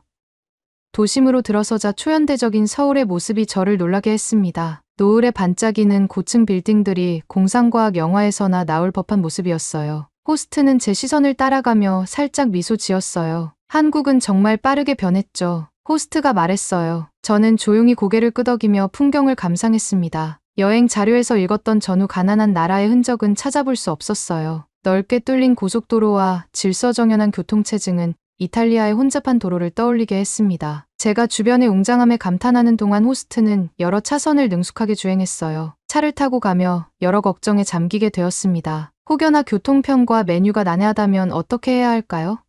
도심으로 들어서자 초현대적인 서울의 모습이 저를 놀라게 했습니다. 노을에 반짝이는 고층 빌딩들이 공상과학 영화에서나 나올 법한 모습이었어요. 호스트는 제 시선을 따라가며 살짝 미소 지었어요. 한국은 정말 빠르게 변했죠. 호스트가 말했어요. 저는 조용히 고개를 끄덕이며 풍경을 감상했습니다. 여행 자료에서 읽었던 전후 가난한 나라의 흔적은 찾아볼 수 없었어요. 넓게 뚫린 고속도로와 질서정연한 교통체증은 이탈리아의 혼잡한 도로를 떠올리게 했습니다. 제가 주변의 웅장함에 감탄하는 동안 호스트는 여러 차선을 능숙하게 주행했어요. 차를 타고 가며 여러 걱정에 잠기게 되었습니다. 혹여나 교통편과 메뉴가 난해하다면 어떻게 해야 할까요?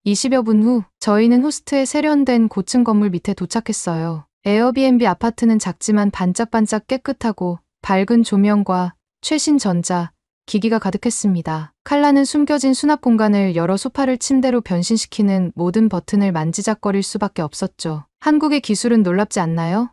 20여 분 후 저희는 호스트의 세련된 고층 건물 밑에 도착했어요. 에어비앤비 아파트는 작지만 반짝반짝 깨끗하고 밝은 조명과 최신 전자, 기기가 가득했습니다. 칼라는 숨겨진 수납 공간을 열어 소파를 침대로 변신시키는 모든 버튼을 만지작거릴 수밖에 없었죠. 한국의 기술은 놀랍지 않나요?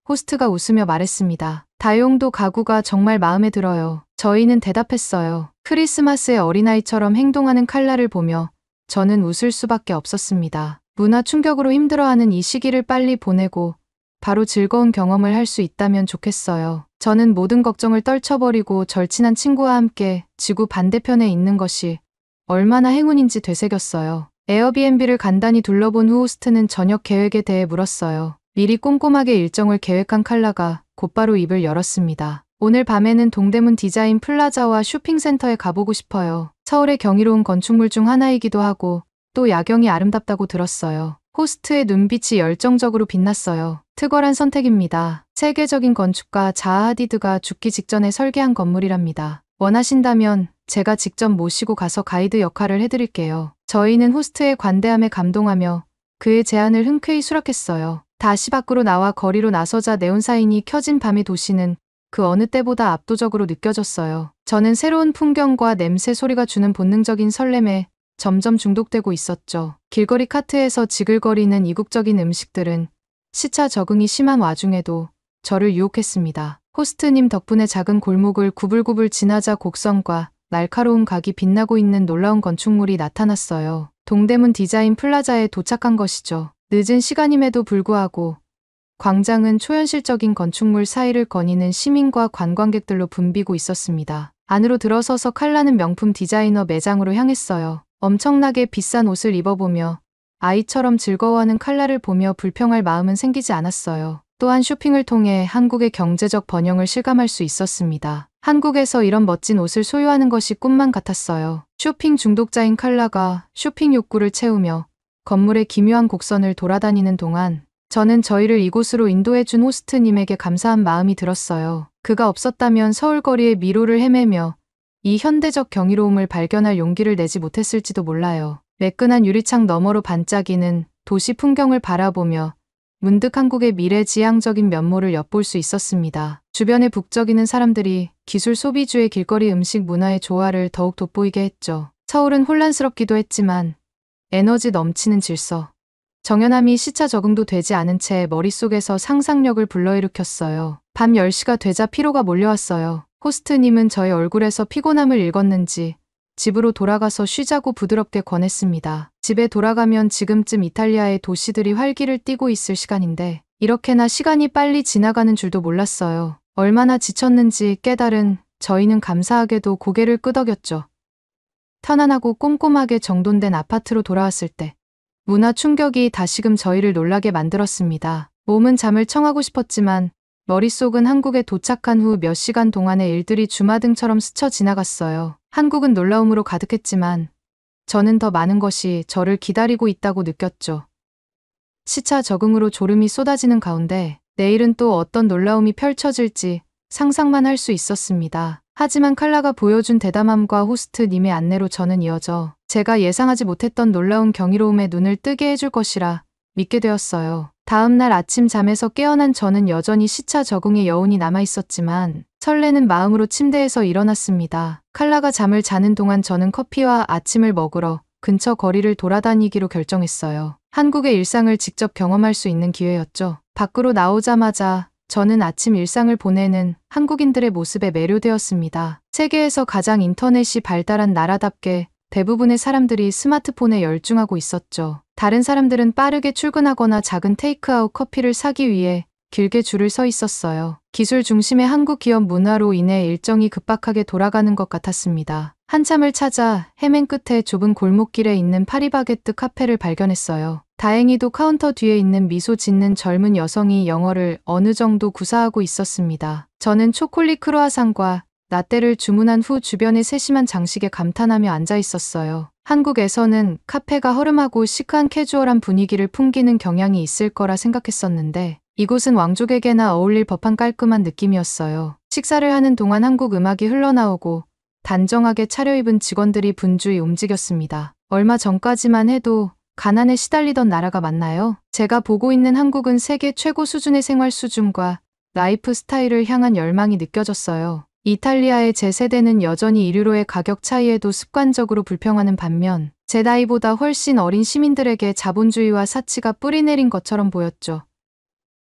호스트가 웃으며 말했습니다. 다용도 가구가 정말 마음에 들어요. 저희는 대답했어요. 크리스마스의 어린아이처럼 행동하는 칼라를 보며 저는 웃을 수밖에 없었습니다. 문화 충격으로 힘들어하는 이 시기를 빨리 보내고 바로 즐거운 경험을 할 수 있다면 좋겠어요. 저는 모든 걱정을 떨쳐버리고 절친한 친구와 함께 지구 반대편에 있는 것이 얼마나 행운인지 되새겼어요. 에어비앤비를 간단히 둘러본 후 호스트는 저녁 계획에 대해 물었어요. 미리 꼼꼼하게 일정을 계획한 칼라가 곧바로 입을 열었습니다. 오늘 밤에는 동대문 디자인 플라자와 쇼핑센터에 가보고 싶어요. 서울의 경이로운 건축물 중 하나이기도 하고 또 야경이 아름답다고 들었어요. 호스트의 눈빛이 열정적으로 빛났어요. 특별한 선택입니다. 세계적인 건축가 자하 하디드가 죽기 직전에 설계한 건물이랍니다. 원하신다면 제가 직접 모시고 가서 가이드 역할을 해드릴게요. 저희는 호스트의 관대함에 감동하며 그의 제안을 흔쾌히 수락했어요. 다시 밖으로 나와 거리로 나서자 네온사인이 켜진 밤의 도시는 그 어느 때보다 압도적으로 느껴졌어요. 저는 새로운 풍경과 냄새 소리가 주는 본능적인 설렘에 점점 중독되고 있었죠. 길거리 카트에서 지글거리는 이국적인 음식들은 시차 적응이 심한 와중에도 저를 유혹했습니다. 호스트님 덕분에 작은 골목을 구불구불 지나자 곡선과 날카로운 각이 빛나고 있는 놀라운 건축물이 나타났어요. 동대문 디자인 플라자에 도착한 것이죠. 늦은 시간임에도 불구하고 광장은 초현실적인 건축물 사이를 거니는 시민과 관광객들로 붐비고 있었습니다. 안으로 들어서서 칼라는 명품 디자이너 매장으로 향했어요. 엄청나게 비싼 옷을 입어보며 아이처럼 즐거워하는 칼라를 보며 불평할 마음은 생기지 않았어요. 또한 쇼핑을 통해 한국의 경제적 번영을 실감할 수 있었습니다. 한국에서 이런 멋진 옷을 소유하는 것이 꿈만 같았어요. 쇼핑 중독자인 칼라가 쇼핑 욕구를 채우며 건물의 기묘한 곡선을 돌아다니는 동안 저는 저희를 이곳으로 인도해준 호스트님에게 감사한 마음이 들었어요. 그가 없었다면 서울거리의 미로를 헤매며 이 현대적 경이로움을 발견할 용기를 내지 못했을지도 몰라요. 매끈한 유리창 너머로 반짝이는 도시 풍경을 바라보며 문득 한국의 미래지향적인 면모를 엿볼 수 있었습니다. 주변에 북적이는 사람들이 기술 소비주의 길거리 음식 문화의 조화를 더욱 돋보이게 했죠. 서울은 혼란스럽기도 했지만 에너지 넘치는 질서, 정연함이 시차 적응도 되지 않은 채 머릿속에서 상상력을 불러일으켰어요. 밤 10시가 되자 피로가 몰려왔어요. 호스트님은 저의 얼굴에서 피곤함을 읽었는지 집으로 돌아가서 쉬자고 부드럽게 권했습니다. 집에 돌아가면 지금쯤 이탈리아의 도시들이 활기를 띠고 있을 시간인데 이렇게나 시간이 빨리 지나가는 줄도 몰랐어요. 얼마나 지쳤는지 깨달은 저희는 감사하게도 고개를 끄덕였죠. 편안하고 꼼꼼하게 정돈된 아파트로 돌아왔을 때 문화 충격이 다시금 저희를 놀라게 만들었습니다. 몸은 잠을 청하고 싶었지만 머릿속은 한국에 도착한 후 몇 시간 동안의 일들이 주마등처럼 스쳐 지나갔어요. 한국은 놀라움으로 가득했지만 저는 더 많은 것이 저를 기다리고 있다고 느꼈죠. 시차 적응으로 졸음이 쏟아지는 가운데 내일은 또 어떤 놀라움이 펼쳐질지 상상만 할 수 있었습니다. 하지만 칼라가 보여준 대담함과 호스트님의 안내로 저는 이어져 제가 예상하지 못했던 놀라운 경이로움에 눈을 뜨게 해줄 것이라 믿게 되었어요. 다음 날 아침 잠에서 깨어난 저는 여전히 시차 적응의 여운이 남아있었지만 설레는 마음으로 침대에서 일어났습니다. 칼라가 잠을 자는 동안 저는 커피와 아침을 먹으러 근처 거리를 돌아다니기로 결정했어요. 한국의 일상을 직접 경험할 수 있는 기회였죠. 밖으로 나오자마자 저는 아침 일상을 보내는 한국인들의 모습에 매료되었습니다. 세계에서 가장 인터넷이 발달한 나라답게 대부분의 사람들이 스마트폰에 열중하고 있었죠. 다른 사람들은 빠르게 출근하거나 작은 테이크아웃 커피를 사기 위해 길게 줄을 서 있었어요. 기술 중심의 한국 기업 문화로 인해 일정이 급박하게 돌아가는 것 같았습니다. 한참을 찾아 헤맨 끝에 좁은 골목길에 있는 파리바게뜨 카페를 발견했어요. 다행히도 카운터 뒤에 있는 미소 짓는 젊은 여성이 영어를 어느 정도 구사하고 있었습니다. 저는 초콜릿 크루아상과 라떼를 주문한 후 주변의 세심한 장식에 감탄하며 앉아 있었어요. 한국에서는 카페가 허름하고 시크한 캐주얼한 분위기를 풍기는 경향이 있을 거라 생각했었는데 이곳은 왕족에게나 어울릴 법한 깔끔한 느낌이었어요. 식사를 하는 동안 한국 음악이 흘러나오고 단정하게 차려입은 직원들이 분주히 움직였습니다. 얼마 전까지만 해도 가난에 시달리던 나라가 맞나요? 제가 보고 있는 한국은 세계 최고 수준의 생활 수준과 라이프 스타일을 향한 열망이 느껴졌어요. 이탈리아의 제 세대는 여전히 1유로의 가격 차이에도 습관적으로 불평하는 반면 제 나이보다 훨씬 어린 시민들에게 자본주의와 사치가 뿌리내린 것처럼 보였죠.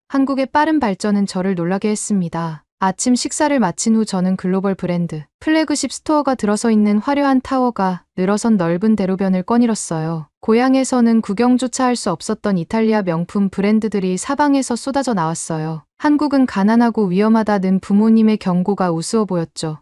한국의 빠른 발전은 저를 놀라게 했습니다. 아침 식사를 마친 후 저는 글로벌 브랜드 플래그십 스토어가 들어서 있는 화려한 타워가 늘어선 넓은 대로변을 꺼내렸어요. 고향에서는 구경조차 할 수 없었던 이탈리아 명품 브랜드들이 사방에서 쏟아져 나왔어요. 한국은 가난하고 위험하다는 부모님의 경고가 우스워 보였죠.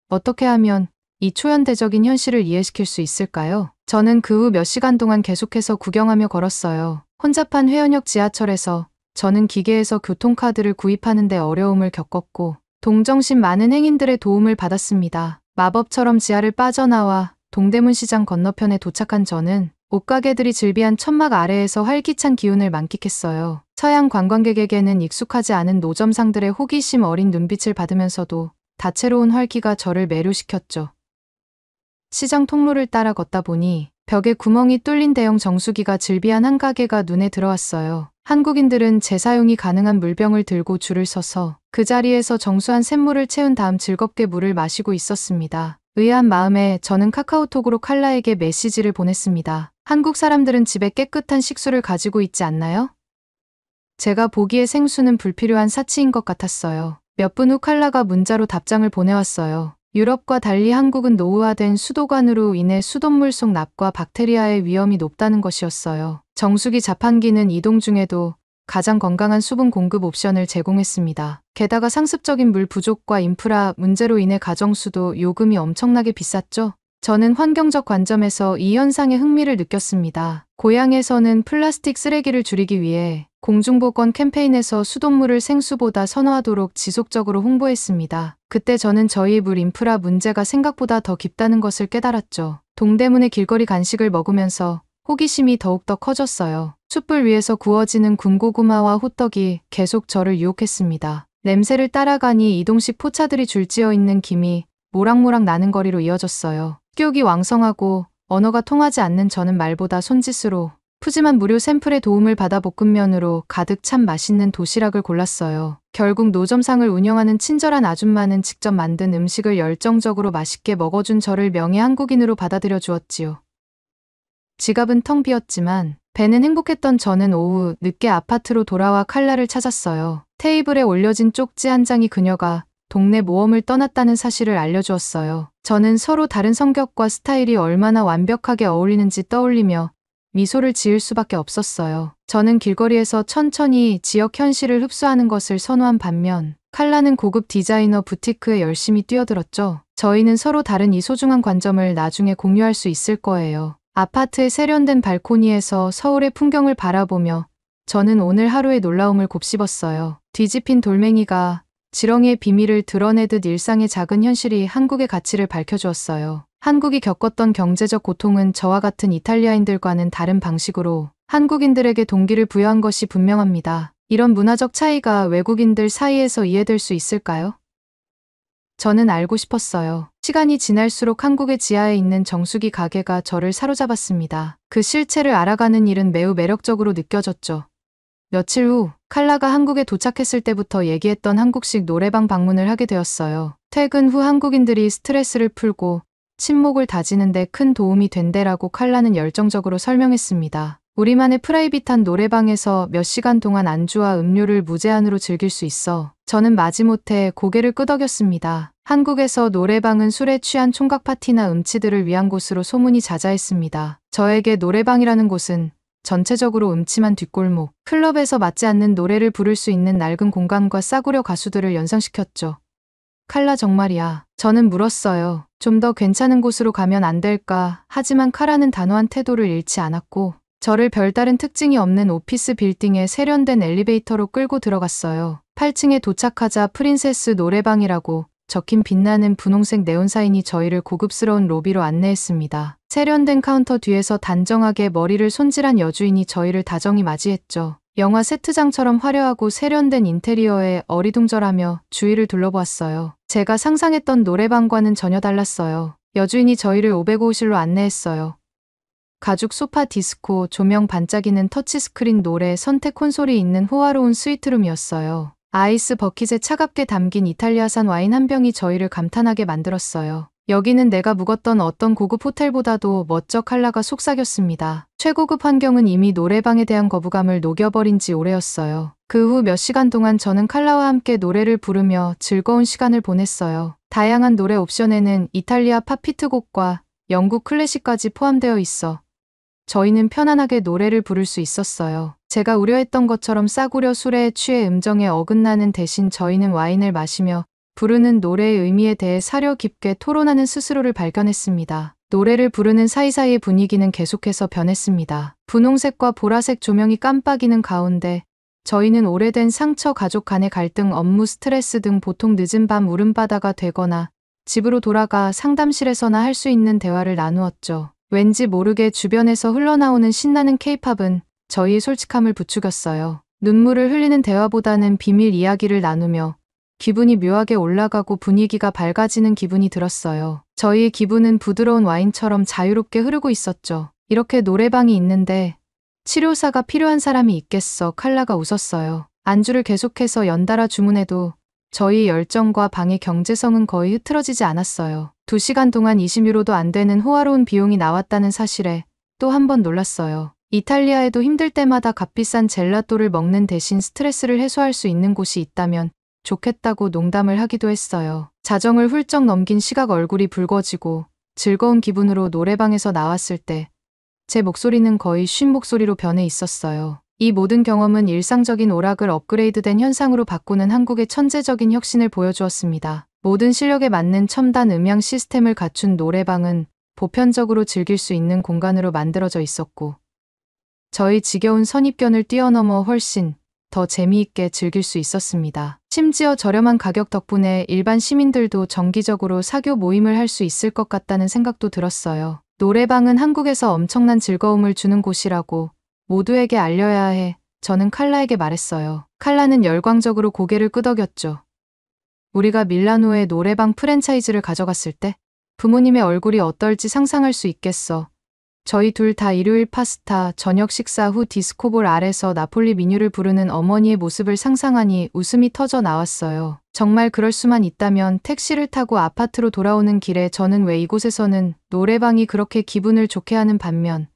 어떻게 하면 이 초현대적인 현실을 이해시킬 수 있을까요? 저는 그 후 몇 시간 동안 계속해서 구경하며 걸었어요. 혼잡한 회원역 지하철에서 저는 기계에서 교통카드를 구입하는 데 어려움을 겪었고 동정심 많은 행인들의 도움을 받았습니다. 마법처럼 지하를 빠져나와 동대문 시장 건너편에 도착한 저는 옷가게들이 즐비한 천막 아래에서 활기찬 기운을 만끽했어요. 서양 관광객에게는 익숙하지 않은 노점상들의 호기심 어린 눈빛을 받으면서도 다채로운 활기가 저를 매료시켰죠. 시장 통로를 따라 걷다 보니 벽에 구멍이 뚫린 대형 정수기가 즐비한 한 가게가 눈에 들어왔어요. 한국인들은 재사용이 가능한 물병을 들고 줄을 서서 그 자리에서 정수한 샘물을 채운 다음 즐겁게 물을 마시고 있었습니다. 의아한 마음에 저는 카카오톡으로 칼라에게 메시지를 보냈습니다. 한국 사람들은 집에 깨끗한 식수를 가지고 있지 않나요? 제가 보기에 생수는 불필요한 사치인 것 같았어요. 몇 분 후 칼라가 문자로 답장을 보내왔어요. 유럽과 달리 한국은 노후화된 수도관으로 인해 수돗물 속 납과 박테리아의 위험이 높다는 것이었어요. 정수기 자판기는 이동 중에도 가장 건강한 수분 공급 옵션을 제공했습니다. 게다가 상습적인 물 부족과 인프라 문제로 인해 가정수도 요금이 엄청나게 비쌌죠. 저는 환경적 관점에서 이 현상에 흥미를 느꼈습니다. 고향에서는 플라스틱 쓰레기를 줄이기 위해 공중보건 캠페인에서 수돗물을 생수보다 선호하도록 지속적으로 홍보했습니다. 그때 저는 저희 물 인프라 문제가 생각보다 더 깊다는 것을 깨달았죠. 동대문의 길거리 간식을 먹으면서 호기심이 더욱더 커졌어요. 숯불 위에서 구워지는 군고구마와 호떡이 계속 저를 유혹했습니다. 냄새를 따라가니 이동식 포차들이 줄지어 있는 김이 모락모락 나는 거리로 이어졌어요. 식욕이 왕성하고 언어가 통하지 않는 저는 말보다 손짓으로 푸짐한 무료 샘플의 도움을 받아 볶음면으로 가득 찬 맛있는 도시락을 골랐어요. 결국 노점상을 운영하는 친절한 아줌마는 직접 만든 음식을 열정적으로 맛있게 먹어준 저를 명예 한국인으로 받아들여 주었지요. 지갑은 텅 비었지만 배는 행복했던 저는 오후 늦게 아파트로 돌아와 칼라를 찾았어요. 테이블에 올려진 쪽지 한 장이 그녀가 동네 모험을 떠났다는 사실을 알려주었어요. 저는 서로 다른 성격과 스타일이 얼마나 완벽하게 어울리는지 떠올리며 미소를 지을 수밖에 없었어요. 저는 길거리에서 천천히 지역 현실을 흡수하는 것을 선호한 반면 칼라는 고급 디자이너 부티크에 열심히 뛰어들었죠. 저희는 서로 다른 이 소중한 관점을 나중에 공유할 수 있을 거예요. 아파트의 세련된 발코니에서 서울의 풍경을 바라보며 저는 오늘 하루의 놀라움을 곱씹었어요. 뒤집힌 돌멩이가 지렁이의 비밀을 드러내듯 일상의 작은 현실이 한국의 가치를 밝혀주었어요. 한국이 겪었던 경제적 고통은 저와 같은 이탈리아인들과는 다른 방식으로 한국인들에게 동기를 부여한 것이 분명합니다. 이런 문화적 차이가 외국인들 사이에서 이해될 수 있을까요? 저는 알고 싶었어요. 시간이 지날수록 한국의 지하에 있는 정수기 가게가 저를 사로잡았습니다. 그 실체를 알아가는 일은 매우 매력적으로 느껴졌죠. 며칠 후 칼라가 한국에 도착했을 때부터 얘기했던 한국식 노래방 방문을 하게 되었어요. 퇴근 후 한국인들이 스트레스를 풀고 친목을 다지는데 큰 도움이 된대라고 칼라는 열정적으로 설명했습니다. 우리만의 프라이빗한 노래방에서 몇 시간 동안 안주와 음료를 무제한으로 즐길 수 있어 저는 마지못해 고개를 끄덕였습니다. 한국에서 노래방은 술에 취한 총각 파티나 음치들을 위한 곳으로 소문이 자자했습니다. 저에게 노래방이라는 곳은 전체적으로 음침한 뒷골목, 클럽에서 맞지 않는 노래를 부를 수 있는 낡은 공간과 싸구려 가수들을 연상시켰죠. 칼라 정말이야. 저는 물었어요. 좀 더 괜찮은 곳으로 가면 안 될까? 하지만 칼라는 단호한 태도를 잃지 않았고 저를 별다른 특징이 없는 오피스 빌딩의 세련된 엘리베이터로 끌고 들어갔어요. 8층에 도착하자 프린세스 노래방이라고 적힌 빛나는 분홍색 네온사인이 저희를 고급스러운 로비로 안내했습니다. 세련된 카운터 뒤에서 단정하게 머리를 손질한 여주인이 저희를 다정히 맞이했죠. 영화 세트장처럼 화려하고 세련된 인테리어에 어리둥절하며 주위를 둘러보았어요. 제가 상상했던 노래방과는 전혀 달랐어요. 여주인이 저희를 505호실로 안내했어요. 가죽 소파 디스코, 조명 반짝이는 터치스크린 노래, 선택 콘솔이 있는 호화로운 스위트룸이었어요. 아이스 버킷에 차갑게 담긴 이탈리아산 와인 한 병이 저희를 감탄하게 만들었어요. 여기는 내가 묵었던 어떤 고급 호텔보다도 멋져. 칼라가 속삭였습니다. 최고급 환경은 이미 노래방에 대한 거부감을 녹여버린 지 오래였어요. 그 후 몇 시간 동안 저는 칼라와 함께 노래를 부르며 즐거운 시간을 보냈어요. 다양한 노래 옵션에는 이탈리아 팝 히트곡과 영국 클래식까지 포함되어 있어 저희는 편안하게 노래를 부를 수 있었어요. 제가 우려했던 것처럼 싸구려 술에 취해 음정에 어긋나는 대신 저희는 와인을 마시며 부르는 노래의 의미에 대해 사려 깊게 토론하는 스스로를 발견했습니다. 노래를 부르는 사이사이의 분위기는 계속해서 변했습니다. 분홍색과 보라색 조명이 깜빡이는 가운데 저희는 오래된 상처, 가족 간의 갈등, 업무 스트레스 등 보통 늦은 밤 울음바다가 되거나 집으로 돌아가 상담실에서나 할 수 있는 대화를 나누었죠. 왠지 모르게 주변에서 흘러나오는 신나는 케이팝은 저희의 솔직함을 부추겼어요. 눈물을 흘리는 대화보다는 비밀 이야기를 나누며 기분이 묘하게 올라가고 분위기가 밝아지는 기분이 들었어요. 저희의 기분은 부드러운 와인처럼 자유롭게 흐르고 있었죠. 이렇게 노래방이 있는데 치료사가 필요한 사람이 있겠어. 칼라가 웃었어요. 안주를 계속해서 연달아 주문해도 저희의 열정과 방의 경제성은 거의 흐트러지지 않았어요. 2시간 동안 20유로도 안 되는 호화로운 비용이 나왔다는 사실에 또 한 번 놀랐어요. 이탈리아에도 힘들 때마다 값비싼 젤라또를 먹는 대신 스트레스를 해소할 수 있는 곳이 있다면 좋겠다고 농담을 하기도 했어요. 자정을 훌쩍 넘긴 시각 얼굴이 붉어지고 즐거운 기분으로 노래방에서 나왔을 때 제 목소리는 거의 쉰 목소리로 변해 있었어요. 이 모든 경험은 일상적인 오락을 업그레이드된 현상으로 바꾸는 한국의 천재적인 혁신을 보여주었습니다. 모든 실력에 맞는 첨단 음향 시스템을 갖춘 노래방은 보편적으로 즐길 수 있는 공간으로 만들어져 있었고 저희 지겨운 선입견을 뛰어넘어 훨씬 더 재미있게 즐길 수 있었습니다. 심지어 저렴한 가격 덕분에 일반 시민들도 정기적으로 사교 모임을 할 수 있을 것 같다는 생각도 들었어요. 노래방은 한국에서 엄청난 즐거움을 주는 곳이라고 모두에게 알려야 해. 저는 칼라에게 말했어요. 칼라는 열광적으로 고개를 끄덕였죠. 우리가 밀라노에 노래방 프랜차이즈를 가져갔을 때 부모님의 얼굴이 어떨지 상상할 수 있겠어. 저희 둘 다 일요일 파스타, 저녁 식사 후 디스코볼 아래서 나폴리 민요를 부르는 어머니의 모습을 상상하니 웃음이 터져 나왔어요. 정말 그럴 수만 있다면 택시를 타고 아파트로 돌아오는 길에 저는 왜 이곳에서는 노래방이 그렇게 기분을 좋게 하는 반면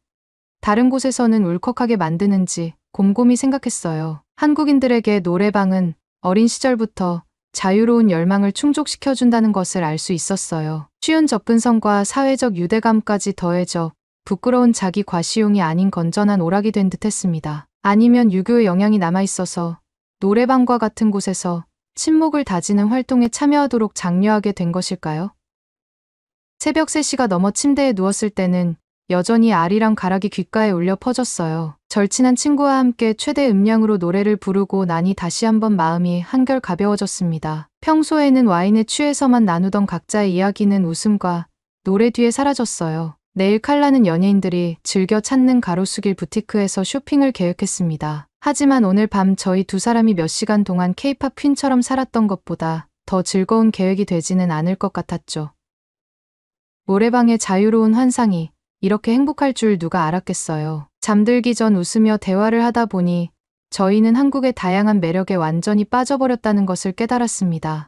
다른 곳에서는 울컥하게 만드는지 곰곰이 생각했어요. 한국인들에게 노래방은 어린 시절부터 자유로운 열망을 충족시켜준다는 것을 알 수 있었어요. 쉬운 접근성과 사회적 유대감까지 더해져 부끄러운 자기 과시용이 아닌 건전한 오락이 된 듯했습니다. 아니면 유교의 영향이 남아있어서 노래방과 같은 곳에서 친목을 다지는 활동에 참여하도록 장려하게 된 것일까요? 새벽 3시가 넘어 침대에 누웠을 때는 여전히 아리랑 가락이 귓가에 울려 퍼졌어요. 절친한 친구와 함께 최대 음량으로 노래를 부르고 나니 다시 한번 마음이 한결 가벼워졌습니다. 평소에는 와인에 취해서만 나누던 각자의 이야기는 웃음과 노래 뒤에 사라졌어요. 내일 칼라는 연예인들이 즐겨 찾는 가로수길 부티크에서 쇼핑을 계획했습니다. 하지만 오늘 밤 저희 두 사람이 몇 시간 동안 케이팝 퀸처럼 살았던 것보다 더 즐거운 계획이 되지는 않을 것 같았죠. 노래방의 자유로운 환상이 이렇게 행복할 줄 누가 알았겠어요. 잠들기 전 웃으며 대화를 하다 보니 저희는 한국의 다양한 매력에 완전히 빠져버렸다는 것을 깨달았습니다.